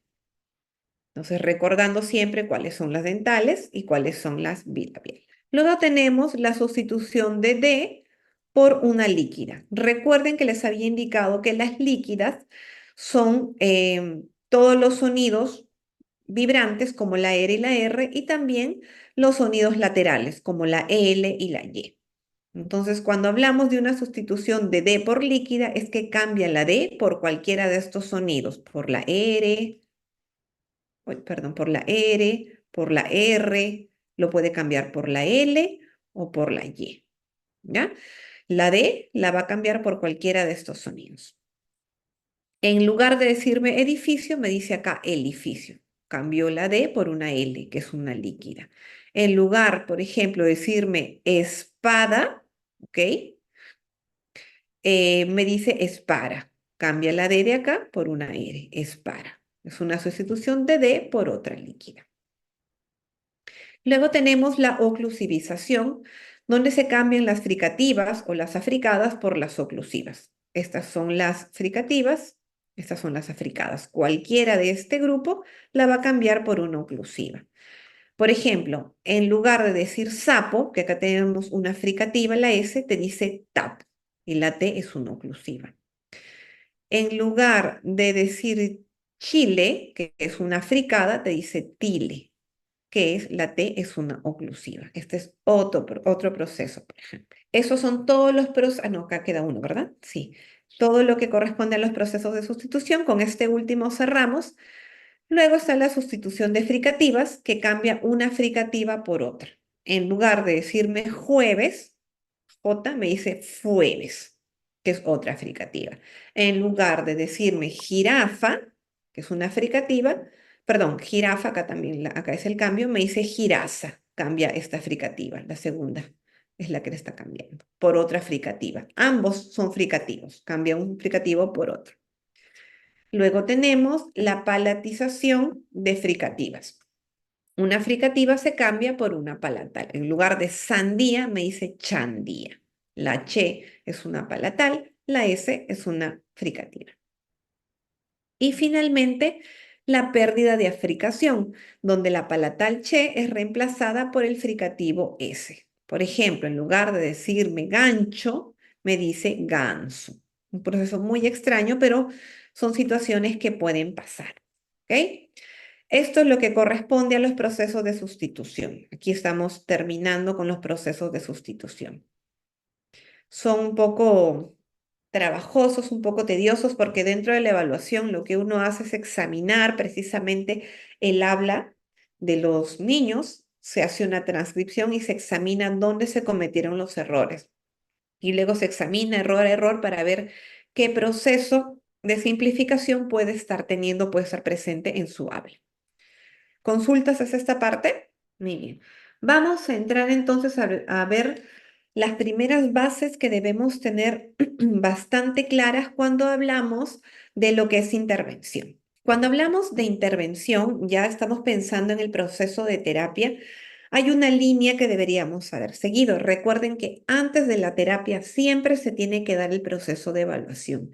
A: Entonces, recordando siempre cuáles son las dentales y cuáles son las bilabiales. Luego tenemos la sustitución de D por una líquida. Recuerden que les había indicado que las líquidas son todos los sonidos vibrantes como la R y la R y también los sonidos laterales como la L y la Y. Entonces, cuando hablamos de una sustitución de D por líquida, es que cambia la D por cualquiera de estos sonidos, por la R, por la R, por la R, lo puede cambiar por la L o por la Y, ¿ya? La D la va a cambiar por cualquiera de estos sonidos. En lugar de decirme edificio, me dice acá edificio. Cambió la D por una L, que es una líquida. En lugar, por ejemplo, de decirme espada, ¿ok? Me dice espara. Cambia la D de acá por una R, espara. Es una sustitución de D por otra líquida. Luego tenemos la oclusivización, donde se cambian las fricativas o las africadas por las oclusivas. Estas son las fricativas, estas son las africadas. Cualquiera de este grupo la va a cambiar por una oclusiva. Por ejemplo, en lugar de decir sapo, que acá tenemos una fricativa, la S te dice tap y la T es una oclusiva. En lugar de decir chile, que es una fricada, te dice tile, que es la T es una oclusiva. Este es otro proceso, por ejemplo. Esos son todos los procesos, no, acá queda uno, ¿verdad? Sí. Todo lo que corresponde a los procesos de sustitución, con este último cerramos. Luego está la sustitución de fricativas, que cambia una fricativa por otra. En lugar de decirme jueves, J me dice fueves, que es otra fricativa. En lugar de decirme jirafa, que es una fricativa, perdón, jirafa, acá también, acá es el cambio, me dice jiraza, cambia esta fricativa, la segunda es la que le está cambiando, por otra fricativa. Ambos son fricativos, cambia un fricativo por otro. Luego tenemos la palatización de fricativas. Una fricativa se cambia por una palatal. En lugar de sandía me dice chandía. La che es una palatal, la s es una fricativa. Y finalmente, la pérdida de africación, donde la palatal che es reemplazada por el fricativo s. Por ejemplo, en lugar de decirme gancho, me dice ganso. Un proceso muy extraño, pero son situaciones que pueden pasar. ¿Ok? Esto es lo que corresponde a los procesos de sustitución. Aquí estamos terminando con los procesos de sustitución. Son un poco trabajosos, un poco tediosos, porque dentro de la evaluación lo que uno hace es examinar precisamente el habla de los niños, se hace una transcripción y se examina dónde se cometieron los errores. Y luego se examina error a error para ver qué proceso de simplificación puede estar teniendo, puede estar presente en su habla. ¿Consultas hacia esta parte? Muy bien. Vamos a entrar entonces a ver las primeras bases que debemos tener bastante claras cuando hablamos de lo que es intervención. Cuando hablamos de intervención, ya estamos pensando en el proceso de terapia. Hay una línea que deberíamos haber seguido. Recuerden que antes de la terapia siempre se tiene que dar el proceso de evaluación.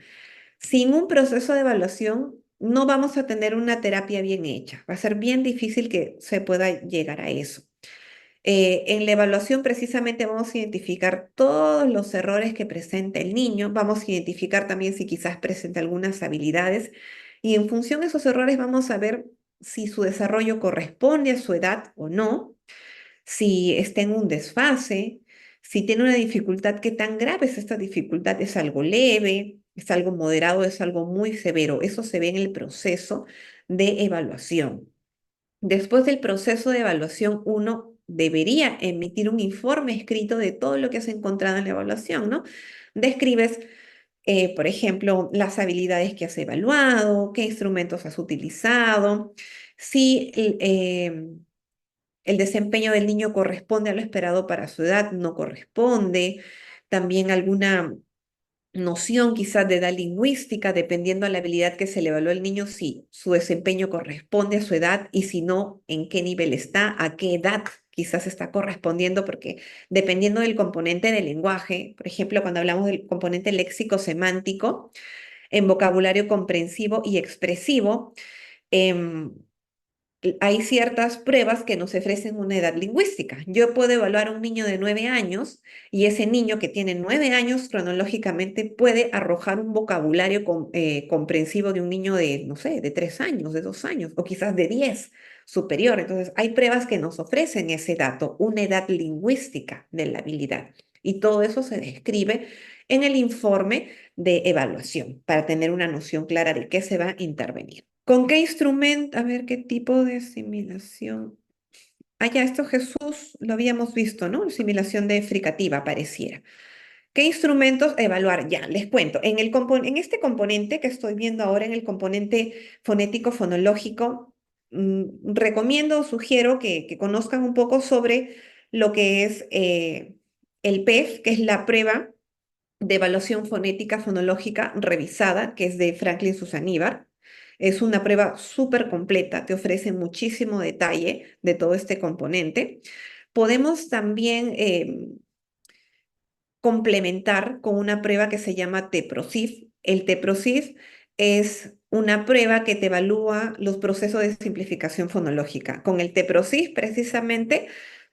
A: Sin un proceso de evaluación, no vamos a tener una terapia bien hecha. Va a ser bien difícil que se pueda llegar a eso. En la evaluación precisamente vamos a identificar todos los errores que presenta el niño, vamos a identificar también si quizás presenta algunas habilidades y en función de esos errores vamos a ver si su desarrollo corresponde a su edad o no, si está en un desfase, si tiene una dificultad, qué tan grave es esta dificultad, es algo leve, es algo moderado, es algo muy severo. Eso se ve en el proceso de evaluación. Después del proceso de evaluación, uno debería emitir un informe escrito de todo lo que has encontrado en la evaluación, ¿no? Describes, por ejemplo, las habilidades que has evaluado, qué instrumentos has utilizado, si el desempeño del niño corresponde a lo esperado para su edad, no corresponde, también alguna noción quizás de edad lingüística, dependiendo de la habilidad que se le evaluó al niño, si su desempeño corresponde a su edad y si no, en qué nivel está, a qué edad quizás está correspondiendo, porque dependiendo del componente del lenguaje, por ejemplo, cuando hablamos del componente léxico-semántico, en vocabulario comprensivo y expresivo, em, hay ciertas pruebas que nos ofrecen una edad lingüística. Yo puedo evaluar a un niño de 9 años y ese niño que tiene 9 años cronológicamente puede arrojar un vocabulario comprensivo de un niño de, no sé, de 3 años, de 2 años o quizás de 10 superior. Entonces, hay pruebas que nos ofrecen ese dato, una edad lingüística de la habilidad. Y todo eso se describe en el informe de evaluación para tener una noción clara de qué se va a intervenir. ¿Con qué instrumento? A ver, ¿qué tipo de asimilación? Ah, ya, esto Jesús lo habíamos visto, ¿no? Asimilación de fricativa, pareciera. ¿Qué instrumentos evaluar? Ya, les cuento. En este componente que estoy viendo ahora, en el componente fonético-fonológico, recomiendo, sugiero que conozcan un poco sobre lo que es el PEF, que es la prueba de evaluación fonética fonológica revisada, que es de Franklin Susaníbar. Es una prueba súper completa, te ofrece muchísimo detalle de todo este componente. Podemos también complementar con una prueba que se llama TEPROSIF. El TEPROSIF es una prueba que te evalúa los procesos de simplificación fonológica. Con el TEPROSIF, precisamente,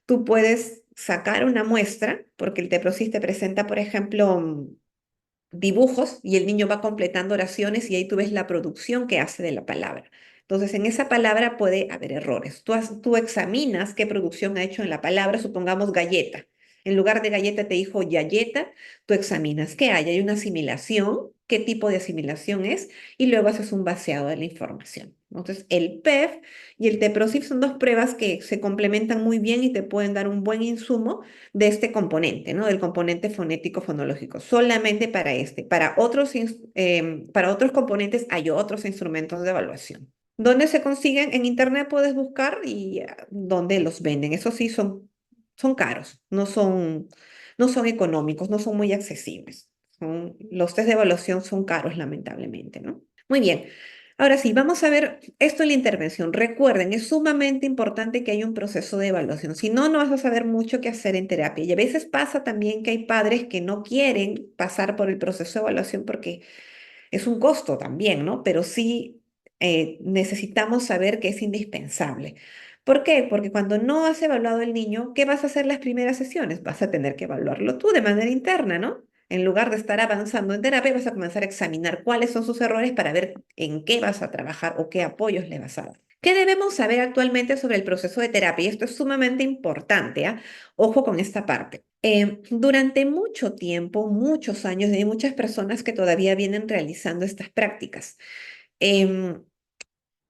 A: tú puedes sacar una muestra, porque el TEPROSIF te presenta, por ejemplo, dibujos y el niño va completando oraciones y ahí tú ves la producción que hace de la palabra. Entonces, en esa palabra puede haber errores. Tú examinas qué producción ha hecho en la palabra, supongamos galleta. En lugar de galleta te dijo yayeta, tú examinas qué hay. Hay una asimilación, qué tipo de asimilación es, y luego haces un vaciado de la información. Entonces, el PEF y el TEPROSIF son dos pruebas que se complementan muy bien y te pueden dar un buen insumo de este componente, ¿no? Del componente fonético-fonológico, solamente para este. Para otros componentes hay otros instrumentos de evaluación. ¿Dónde se consiguen? En internet puedes buscar y dónde los venden. Eso sí, son caros, no son económicos, no son muy accesibles. Los test de evaluación son caros, lamentablemente, ¿no? Muy bien. Ahora sí, vamos a ver esto en la intervención. Recuerden, es sumamente importante que haya un proceso de evaluación. Si no, no vas a saber mucho qué hacer en terapia. Y a veces pasa también que hay padres que no quieren pasar por el proceso de evaluación porque es un costo también, ¿no? Pero sí necesitamos saber que es indispensable. ¿Por qué? Porque cuando no has evaluado el niño, ¿qué vas a hacer las primeras sesiones? Vas a tener que evaluarlo tú de manera interna, ¿no? En lugar de estar avanzando en terapia, vas a comenzar a examinar cuáles son sus errores para ver en qué vas a trabajar o qué apoyos le vas a dar. ¿Qué debemos saber actualmente sobre el proceso de terapia? Y esto es sumamente importante, ¿ah? Ojo con esta parte. Durante mucho tiempo, muchos años, hay muchas personas que todavía vienen realizando estas prácticas. Em,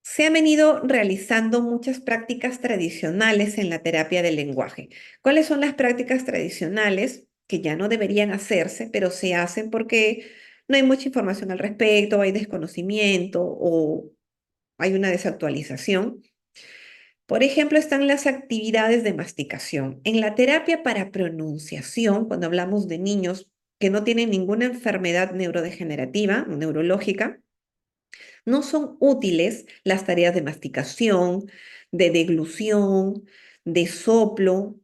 A: Se han venido realizando muchas prácticas tradicionales en la terapia del lenguaje. ¿Cuáles son las prácticas tradicionales que ya no deberían hacerse, pero se hacen porque no hay mucha información al respecto, hay desconocimiento o hay una desactualización? Por ejemplo, están las actividades de masticación. En la terapia para pronunciación, cuando hablamos de niños que no tienen ninguna enfermedad neurodegenerativa o neurológica, no son útiles las tareas de masticación, de deglución, de soplo,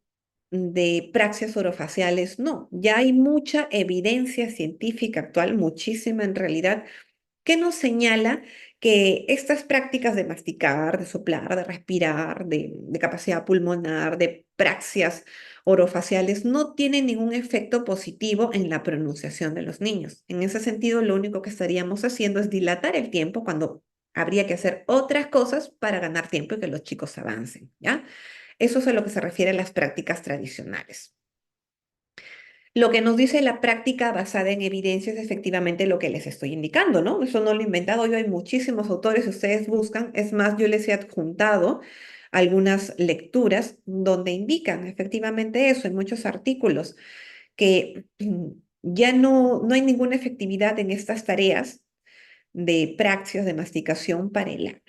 A: de praxias orofaciales. No, ya hay mucha evidencia científica actual, muchísima en realidad, que nos señala que estas prácticas de masticar, de soplar, de respirar, de capacidad pulmonar, de praxias orofaciales, no tienen ningún efecto positivo en la pronunciación de los niños. En ese sentido, lo único que estaríamos haciendo es dilatar el tiempo cuando habría que hacer otras cosas para ganar tiempo y que los chicos avancen, ¿ya? Eso es a lo que se refiere a las prácticas tradicionales. Lo que nos dice la práctica basada en evidencia es efectivamente lo que les estoy indicando, ¿no? Eso no lo he inventado yo, hay muchísimos autores, si ustedes buscan, es más, yo les he adjuntado algunas lecturas donde indican efectivamente eso, en muchos artículos, que ya no hay ninguna efectividad en estas tareas de praxias de masticación para el habla,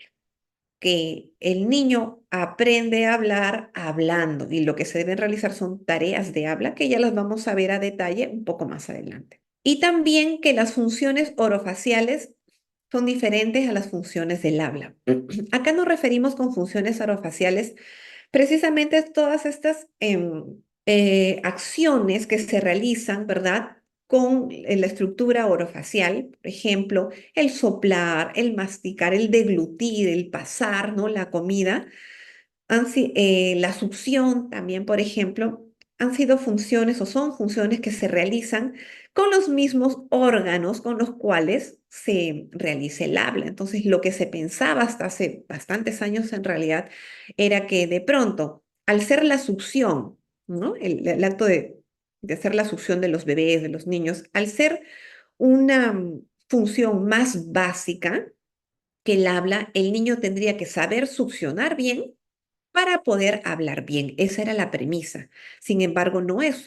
A: que el niño aprende a hablar hablando y lo que se deben realizar son tareas de habla que ya las vamos a ver a detalle un poco más adelante. Y también que las funciones orofaciales son diferentes a las funciones del habla. Acá nos referimos con funciones orofaciales precisamente a todas estas acciones que se realizan, ¿verdad? Con la estructura orofacial, por ejemplo, el soplar, el masticar, el deglutir, el pasar, ¿no? La comida, la succión también, por ejemplo, han sido funciones o son funciones que se realizan con los mismos órganos con los cuales se realiza el habla. Entonces, lo que se pensaba hasta hace bastantes años en realidad era que de pronto, al ser la succión, ¿no? El acto de hacer la succión de los bebés, de los niños, al ser una función más básica que el habla, el niño tendría que saber succionar bien para poder hablar bien. Esa era la premisa. Sin embargo, no es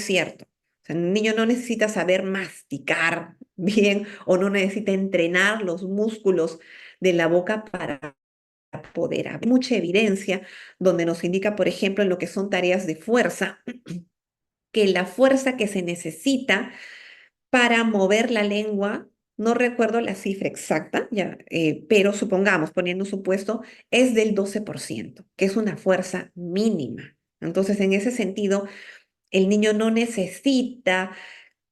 A: cierto. O sea, un niño no necesita saber masticar bien o no necesita entrenar los músculos de la boca para poder hablar. Hay mucha evidencia donde nos indica, por ejemplo, en lo que son tareas de fuerza, que la fuerza que se necesita para mover la lengua, no recuerdo la cifra exacta, ya, pero supongamos, poniendo un supuesto, es del 12%, que es una fuerza mínima. Entonces, en ese sentido, el niño no necesita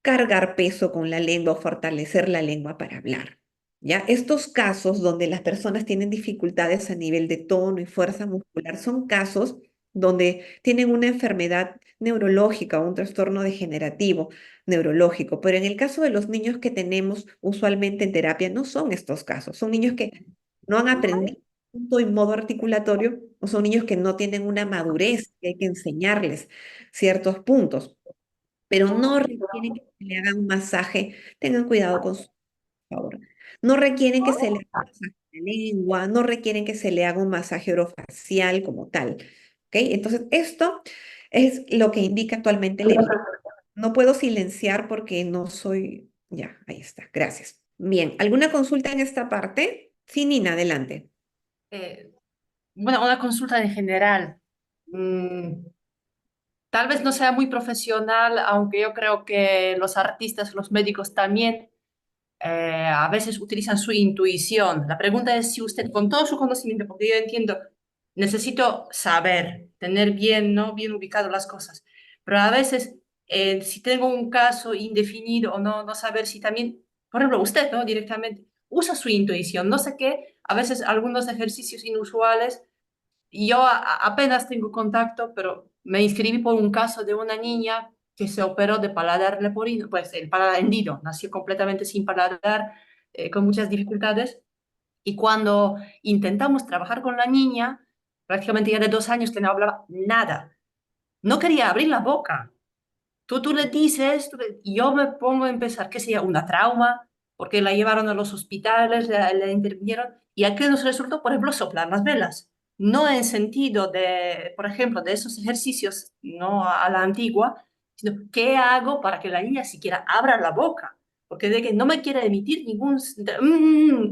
A: cargar peso con la lengua o fortalecer la lengua para hablar. ¿Ya? Estos casos donde las personas tienen dificultades a nivel de tono y fuerza muscular son casos donde tienen una enfermedad neurológica o un trastorno degenerativo neurológico. Pero en el caso de los niños que tenemos usualmente en terapia, no son estos casos. Son niños que no han aprendido punto y modo articulatorio o son niños que no tienen una madurez, que hay que enseñarles ciertos puntos, pero no requieren que se le haga un masaje. Tengan cuidado con su, por favor. No requieren que se le haga un masaje de lengua, no requieren que se le haga un masaje orofacial como tal. ¿Ok? Entonces, esto es lo que indica actualmente la evidencia. No puedo silenciar porque no soy... Ya, ahí está. Gracias. Bien, ¿alguna consulta en esta parte? Sí, Nina, adelante.
G: Eh, bueno, una consulta en general. Mm, Tal vez no sea muy profesional, aunque yo creo que los artistas, los médicos también a veces utilizan su intuición. La pregunta es si usted, con todo su conocimiento, porque yo entiendo, necesito saber, tener bien, ¿no? Bien ubicado las cosas, pero a veces, si tengo un caso indefinido o no saber si también, por ejemplo, usted, ¿no? Directamente usa su intuición, no sé qué, a veces algunos ejercicios inusuales y yo apenas tengo contacto, pero me inscribí por un caso de una niña que se operó de paladar leporino, pues el paladar hendido, nació completamente sin paladar, con muchas dificultades. Y cuando intentamos trabajar con la niña, prácticamente ya de 2 años que no hablaba nada, no quería abrir la boca. Tú le dices, y yo me pongo a empezar, que sea una trauma, porque la llevaron a los hospitales, la intervinieron, y aquí nos resultó, por ejemplo, soplar las velas. No en sentido de, por ejemplo, de esos ejercicios, no a la antigua, sino qué hago para que la niña siquiera abra la boca, porque de que no me quiere emitir ningún,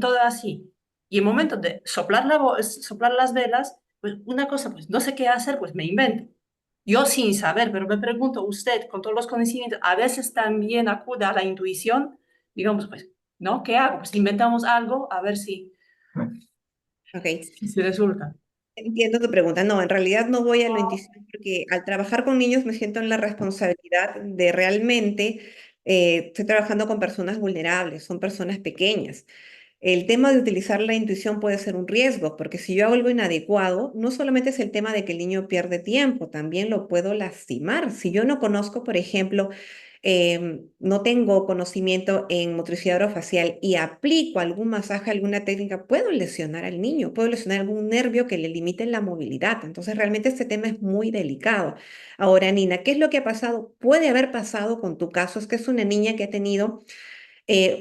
G: todo así. Y en momento de soplar, soplar las velas, pues una cosa, pues no sé qué hacer, pues me invento. Yo sin saber, pero me pregunto, usted con todos los conocimientos, a veces también acude a la intuición, digamos, pues, ¿no? ¿Qué hago? Pues inventamos algo a ver
A: Ok,
G: si resulta.
A: entiendo tu pregunta. No, en realidad no voy a lo intuitivo porque al trabajar con niños me siento en la responsabilidad de realmente, estoy trabajando con personas vulnerables, son personas pequeñas. El tema de utilizar la intuición puede ser un riesgo, porque si yo hago algo inadecuado, no solamente es el tema de que el niño pierde tiempo, también lo puedo lastimar. Si yo no conozco, por ejemplo, no tengo conocimiento en motricidad orofacial y aplico algún masaje, alguna técnica, puedo lesionar al niño, puedo lesionar algún nervio que le limite la movilidad. Entonces, realmente este tema es muy delicado. Ahora, Nina, ¿qué es lo que ha pasado? Puede haber pasado con tu caso, es que es una niña que ha tenido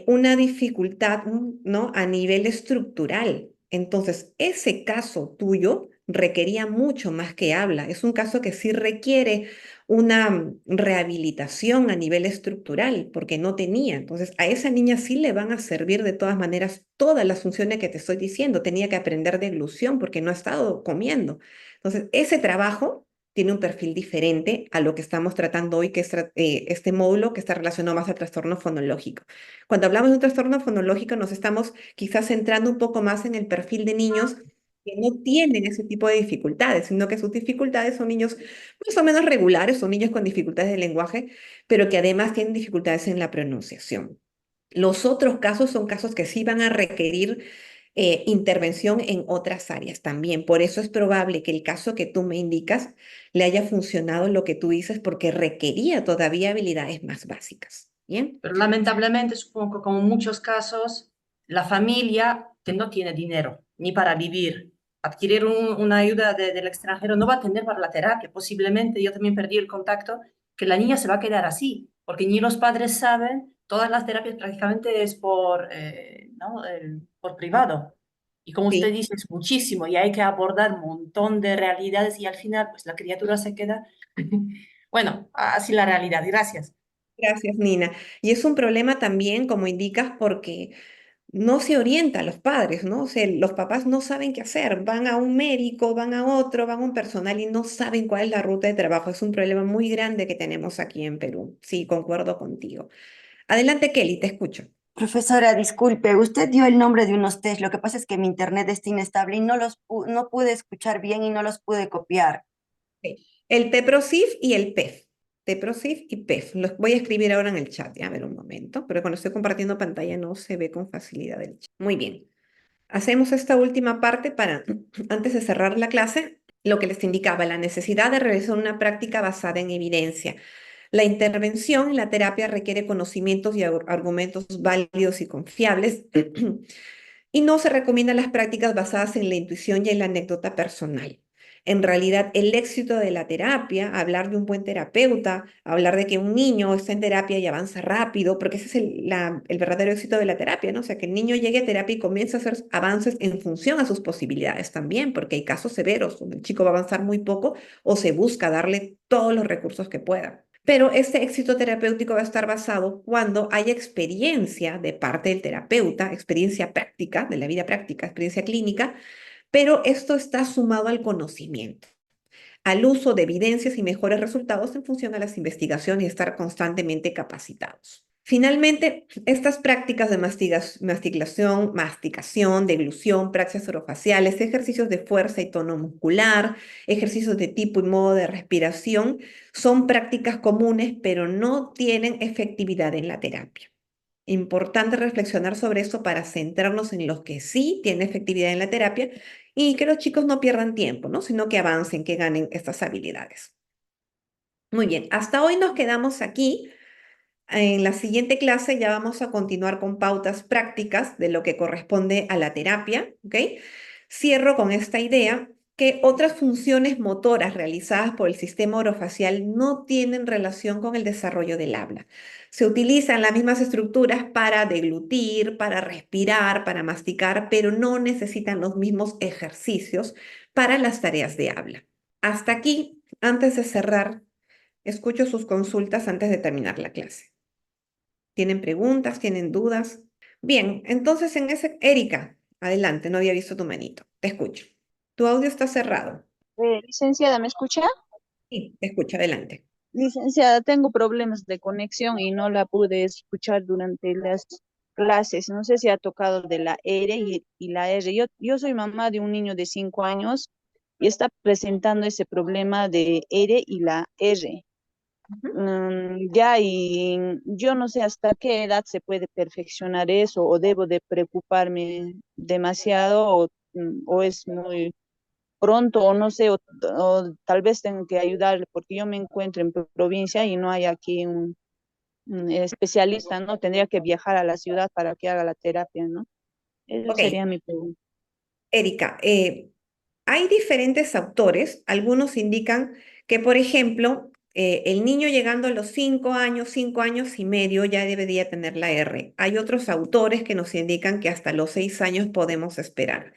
A: una dificultad, ¿no? A nivel estructural. Entonces, ese caso tuyo requería mucho más que habla. Es un caso que sí requiere una rehabilitación a nivel estructural, porque no tenía. Entonces, a esa niña sí le van a servir de todas maneras todas las funciones que te estoy diciendo. Tenía que aprender deglución porque no ha estado comiendo. Entonces, ese trabajo tiene un perfil diferente a lo que estamos tratando hoy, que es este módulo que está relacionado más al trastorno fonológico. Cuando hablamos de un trastorno fonológico, nos estamos quizás centrando un poco más en el perfil de niños que no tienen ese tipo de dificultades, sino que sus dificultades son niños más o menos regulares, son niños con dificultades de lenguaje, pero que además tienen dificultades en la pronunciación. Los otros casos son casos que sí van a requerir intervención en otras áreas también. Por eso es probable que el caso que tú me indicas le haya funcionado lo que tú dices porque requería todavía habilidades más básicas. ¿Bien?
G: Pero lamentablemente, supongo que como en muchos casos, la familia que no tiene dinero ni para vivir, adquirir una ayuda del extranjero no va a tener para la terapia. Posiblemente yo también perdí el contacto, que la niña se va a quedar así, porque ni los padres saben, todas las terapias prácticamente es por, ¿no? Por privado. Y como usted
A: Sí.
G: dice, es muchísimo y hay que abordar un montón de realidades y al final, pues la criatura se queda. Bueno, así la realidad. Gracias.
A: Gracias, Nina. Y es un problema también, como indicas, porque no se orienta a los padres, ¿no? O sea, los papás no saben qué hacer. Van a un médico, van a otro, van a un personal y no saben cuál es la ruta de trabajo. Es un problema muy grande que tenemos aquí en Perú. Sí, concuerdo contigo. Adelante, Kelly, te escucho.
F: Profesora, disculpe, usted dio el nombre de unos test. Lo que pasa es que mi internet está inestable y no pude escuchar bien y no los pude copiar.
A: Ok. El TEPROSIF y el PEF. TEPROSIF y PEF. Los voy a escribir ahora en el chat. Ya, a ver un momento, pero cuando estoy compartiendo pantalla no se ve con facilidad el chat. Muy bien. Hacemos esta última parte para, antes de cerrar la clase, lo que les indicaba, la necesidad de realizar una práctica basada en evidencia. La intervención en la terapia requiere conocimientos y argumentos válidos y confiables y no se recomiendan las prácticas basadas en la intuición y en la anécdota personal. En realidad, el éxito de la terapia, hablar de un buen terapeuta, hablar de que un niño está en terapia y avanza rápido, porque ese es el verdadero éxito de la terapia, ¿no? O sea, que el niño llegue a terapia y comience a hacer avances en función a sus posibilidades también, porque hay casos severos donde el chico va a avanzar muy poco o se busca darle todos los recursos que pueda. Pero este éxito terapéutico va a estar basado cuando haya experiencia de parte del terapeuta, experiencia práctica, de la vida práctica, experiencia clínica, pero esto está sumado al conocimiento, al uso de evidencias y mejores resultados en función a las investigaciones y estar constantemente capacitados. Finalmente, estas prácticas de masticación, deglución, prácticas orofaciales, ejercicios de fuerza y tono muscular, ejercicios de tipo y modo de respiración, son prácticas comunes, pero no tienen efectividad en la terapia. Importante reflexionar sobre eso para centrarnos en los que sí tienen efectividad en la terapia y que los chicos no pierdan tiempo, ¿no? Sino que avancen, que ganen estas habilidades. Muy bien, hasta hoy nos quedamos aquí. En la siguiente clase ya vamos a continuar con pautas prácticas de lo que corresponde a la terapia, ¿ok? Cierro con esta idea que otras funciones motoras realizadas por el sistema orofacial no tienen relación con el desarrollo del habla. Se utilizan las mismas estructuras para deglutir, para respirar, para masticar, pero no necesitan los mismos ejercicios para las tareas de habla. Hasta aquí, antes de cerrar, escucho sus consultas antes de terminar la clase. ¿Tienen preguntas? ¿Tienen dudas? Bien, entonces Erika, adelante, no había visto tu manito. Te escucho. Tu audio está cerrado.
E: Licenciada, ¿me escucha?
A: Sí, te escucho, adelante.
E: Licenciada, tengo problemas de conexión y no la pude escuchar durante las clases. No sé si ha tocado de la R y la R. Yo soy mamá de un niño de 5 años y está presentando ese problema de R y la R.
A: Ujú.
E: Ya, y yo no sé hasta qué edad se puede perfeccionar eso, o debo de preocuparme demasiado, o es muy pronto, o no sé, o tal vez tengo que ayudarle, porque yo me encuentro en provincia y no hay aquí un especialista, ¿no? Tendría que viajar a la ciudad para que haga la terapia, ¿no? Esa
A: Ok,
E: sería mi pregunta.
A: Erika, hay diferentes autores. Algunos indican que, por ejemplo, el niño llegando a los 5 años y medio ya debería tener la R. Hay otros autores que nos indican que hasta los 6 años podemos esperar.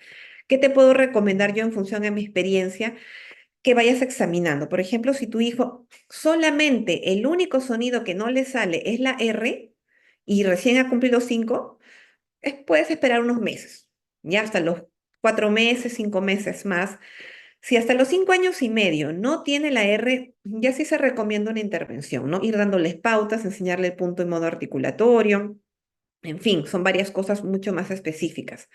A: ¿Qué te puedo recomendar yo en función de mi experiencia? Que vayas examinando. Por ejemplo, si tu hijo solamente el único sonido que no le sale es la R y recién ha cumplido 5, puedes esperar unos meses, ya hasta los 4 meses, 5 meses más. Si hasta los 5 años y medio no tiene la R, ya sí se recomienda una intervención, ¿no? Ir dándoles pautas, enseñarle el punto y modo articulatorio, en fin, son varias cosas mucho más específicas.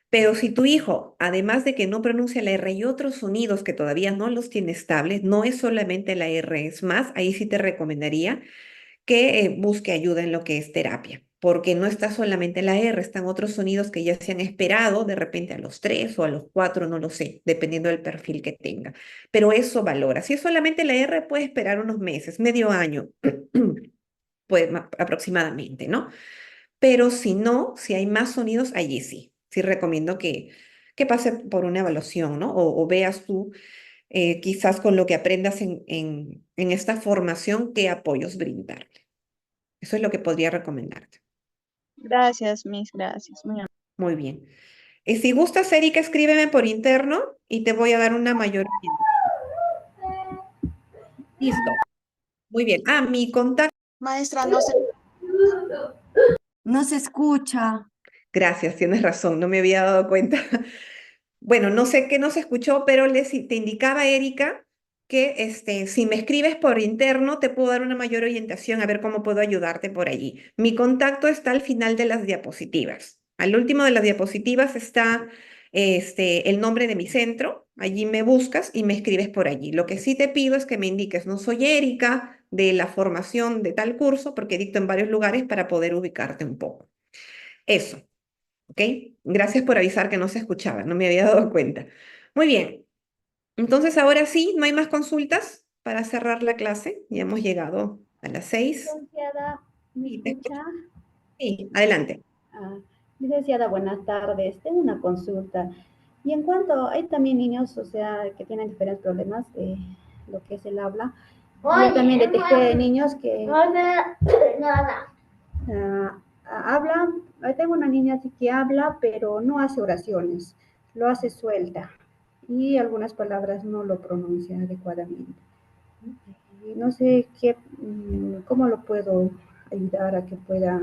A: Pero si tu hijo, además de que no pronuncia la R y otros sonidos que todavía no los tiene estables, no es solamente la R, es más, ahí sí te recomendaría que busque ayuda en lo que es terapia, porque no está solamente la R, están otros sonidos que ya se han esperado de repente a los 3 o a los 4, no lo sé, dependiendo del perfil que tenga. Pero eso valora. Si es solamente la R, puede esperar unos meses, medio año, pues aproximadamente, ¿no? Pero si no, si hay más sonidos, allí sí. Sí recomiendo que pase por una evaluación, ¿no? O veas tú, quizás con lo que aprendas en esta formación, qué apoyos brindarle. Eso es lo que podría recomendarte.
E: Gracias, Miss, gracias. Muy
A: Muy bien. Si gustas, Erika, escríbeme por interno y te voy a dar una mayor orientación. Listo. Muy bien. Ah, mi contacto.
E: Maestra, no sé.
F: No se escucha.
A: Gracias, tienes razón, no me había dado cuenta. Bueno, no sé qué nos escuchó, pero te indicaba, Erika, que si me escribes por interno, te puedo dar una mayor orientación a ver cómo puedo ayudarte por allí. Mi contacto está al final de las diapositivas. Al último de las diapositivas está el nombre de mi centro. Allí me buscas y me escribes por allí. Lo que sí te pido es que me indiques, no soy Erika de la formación de tal curso, porque dicto en varios lugares para poder ubicarte un poco. Eso. ¿Ok? Gracias por avisar que no se escuchaba, no me había dado cuenta. Muy bien, entonces ahora sí, no hay más consultas para cerrar la clase. Ya hemos llegado a las 6.
H: Licenciada, ¿me
A: Sí, te escucho.
H: escucha?
A: Sí, adelante.
H: Ah, licenciada, buenas tardes. Tengo una consulta. Y en cuanto, hay también niños, o sea, que tienen diferentes problemas de lo que es el habla. Yo también detecté niños que hablan. Tengo una niña así que habla, pero no hace oraciones, lo hace suelta. Y algunas palabras no lo pronuncia adecuadamente. Y no sé cómo lo puedo ayudar a que pueda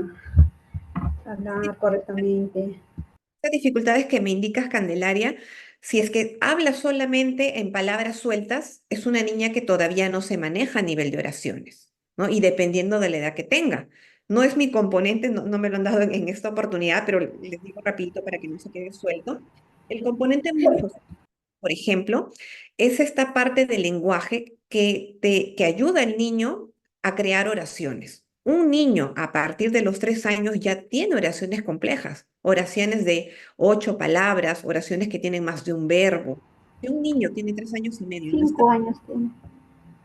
H: hablar correctamente.
A: Las dificultades que me indicas, Candelaria, Si es que habla solamente en palabras sueltas, es una niña que todavía no se maneja a nivel de oraciones, ¿no? Y dependiendo de la edad que tenga. No es mi componente, no me lo han dado en esta oportunidad, pero les digo rapidito para que no se quede suelto. El componente morfosíntesis, por ejemplo, es esta parte del lenguaje que ayuda al niño a crear oraciones. Un niño a partir de los 3 años ya tiene oraciones complejas, oraciones de 8 palabras, oraciones que tienen más de un verbo. Si un niño tiene 3 años y medio y no está
H: 5 años tiene.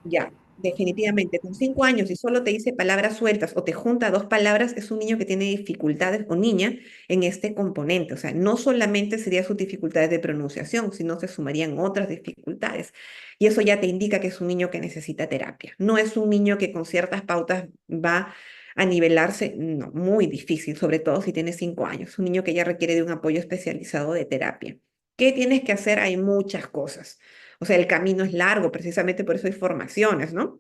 A: ya, definitivamente, con 5 años y solo te dice palabras sueltas o te junta dos palabras, es un niño que tiene dificultades o niña en este componente. O sea, no solamente serían sus dificultades de pronunciación, sino se sumarían otras dificultades. Y eso ya te indica que es un niño que necesita terapia. No es un niño que con ciertas pautas va a nivelarse, no, muy difícil, sobre todo si tiene 5 años. Un niño que ya requiere de un apoyo especializado de terapia. ¿Qué tienes que hacer? Hay muchas cosas. O sea, el camino es largo, precisamente por eso hay formaciones, ¿no?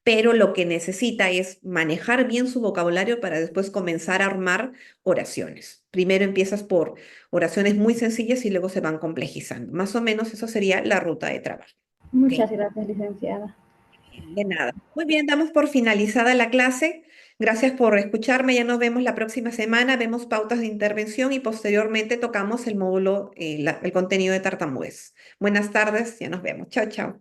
A: Pero lo que necesita es manejar bien su vocabulario para después comenzar a armar oraciones. Primero empiezas por oraciones muy sencillas y luego se van complejizando. Más o menos eso sería la ruta de trabajo. ¿Ok?
H: Muchas gracias, licenciada.
A: De nada. Muy bien, damos por finalizada la clase. Gracias por escucharme. Ya nos vemos la próxima semana. Vemos pautas de intervención y posteriormente tocamos el módulo, el contenido de tartamudez. Buenas tardes, ya nos vemos. Chao, chao.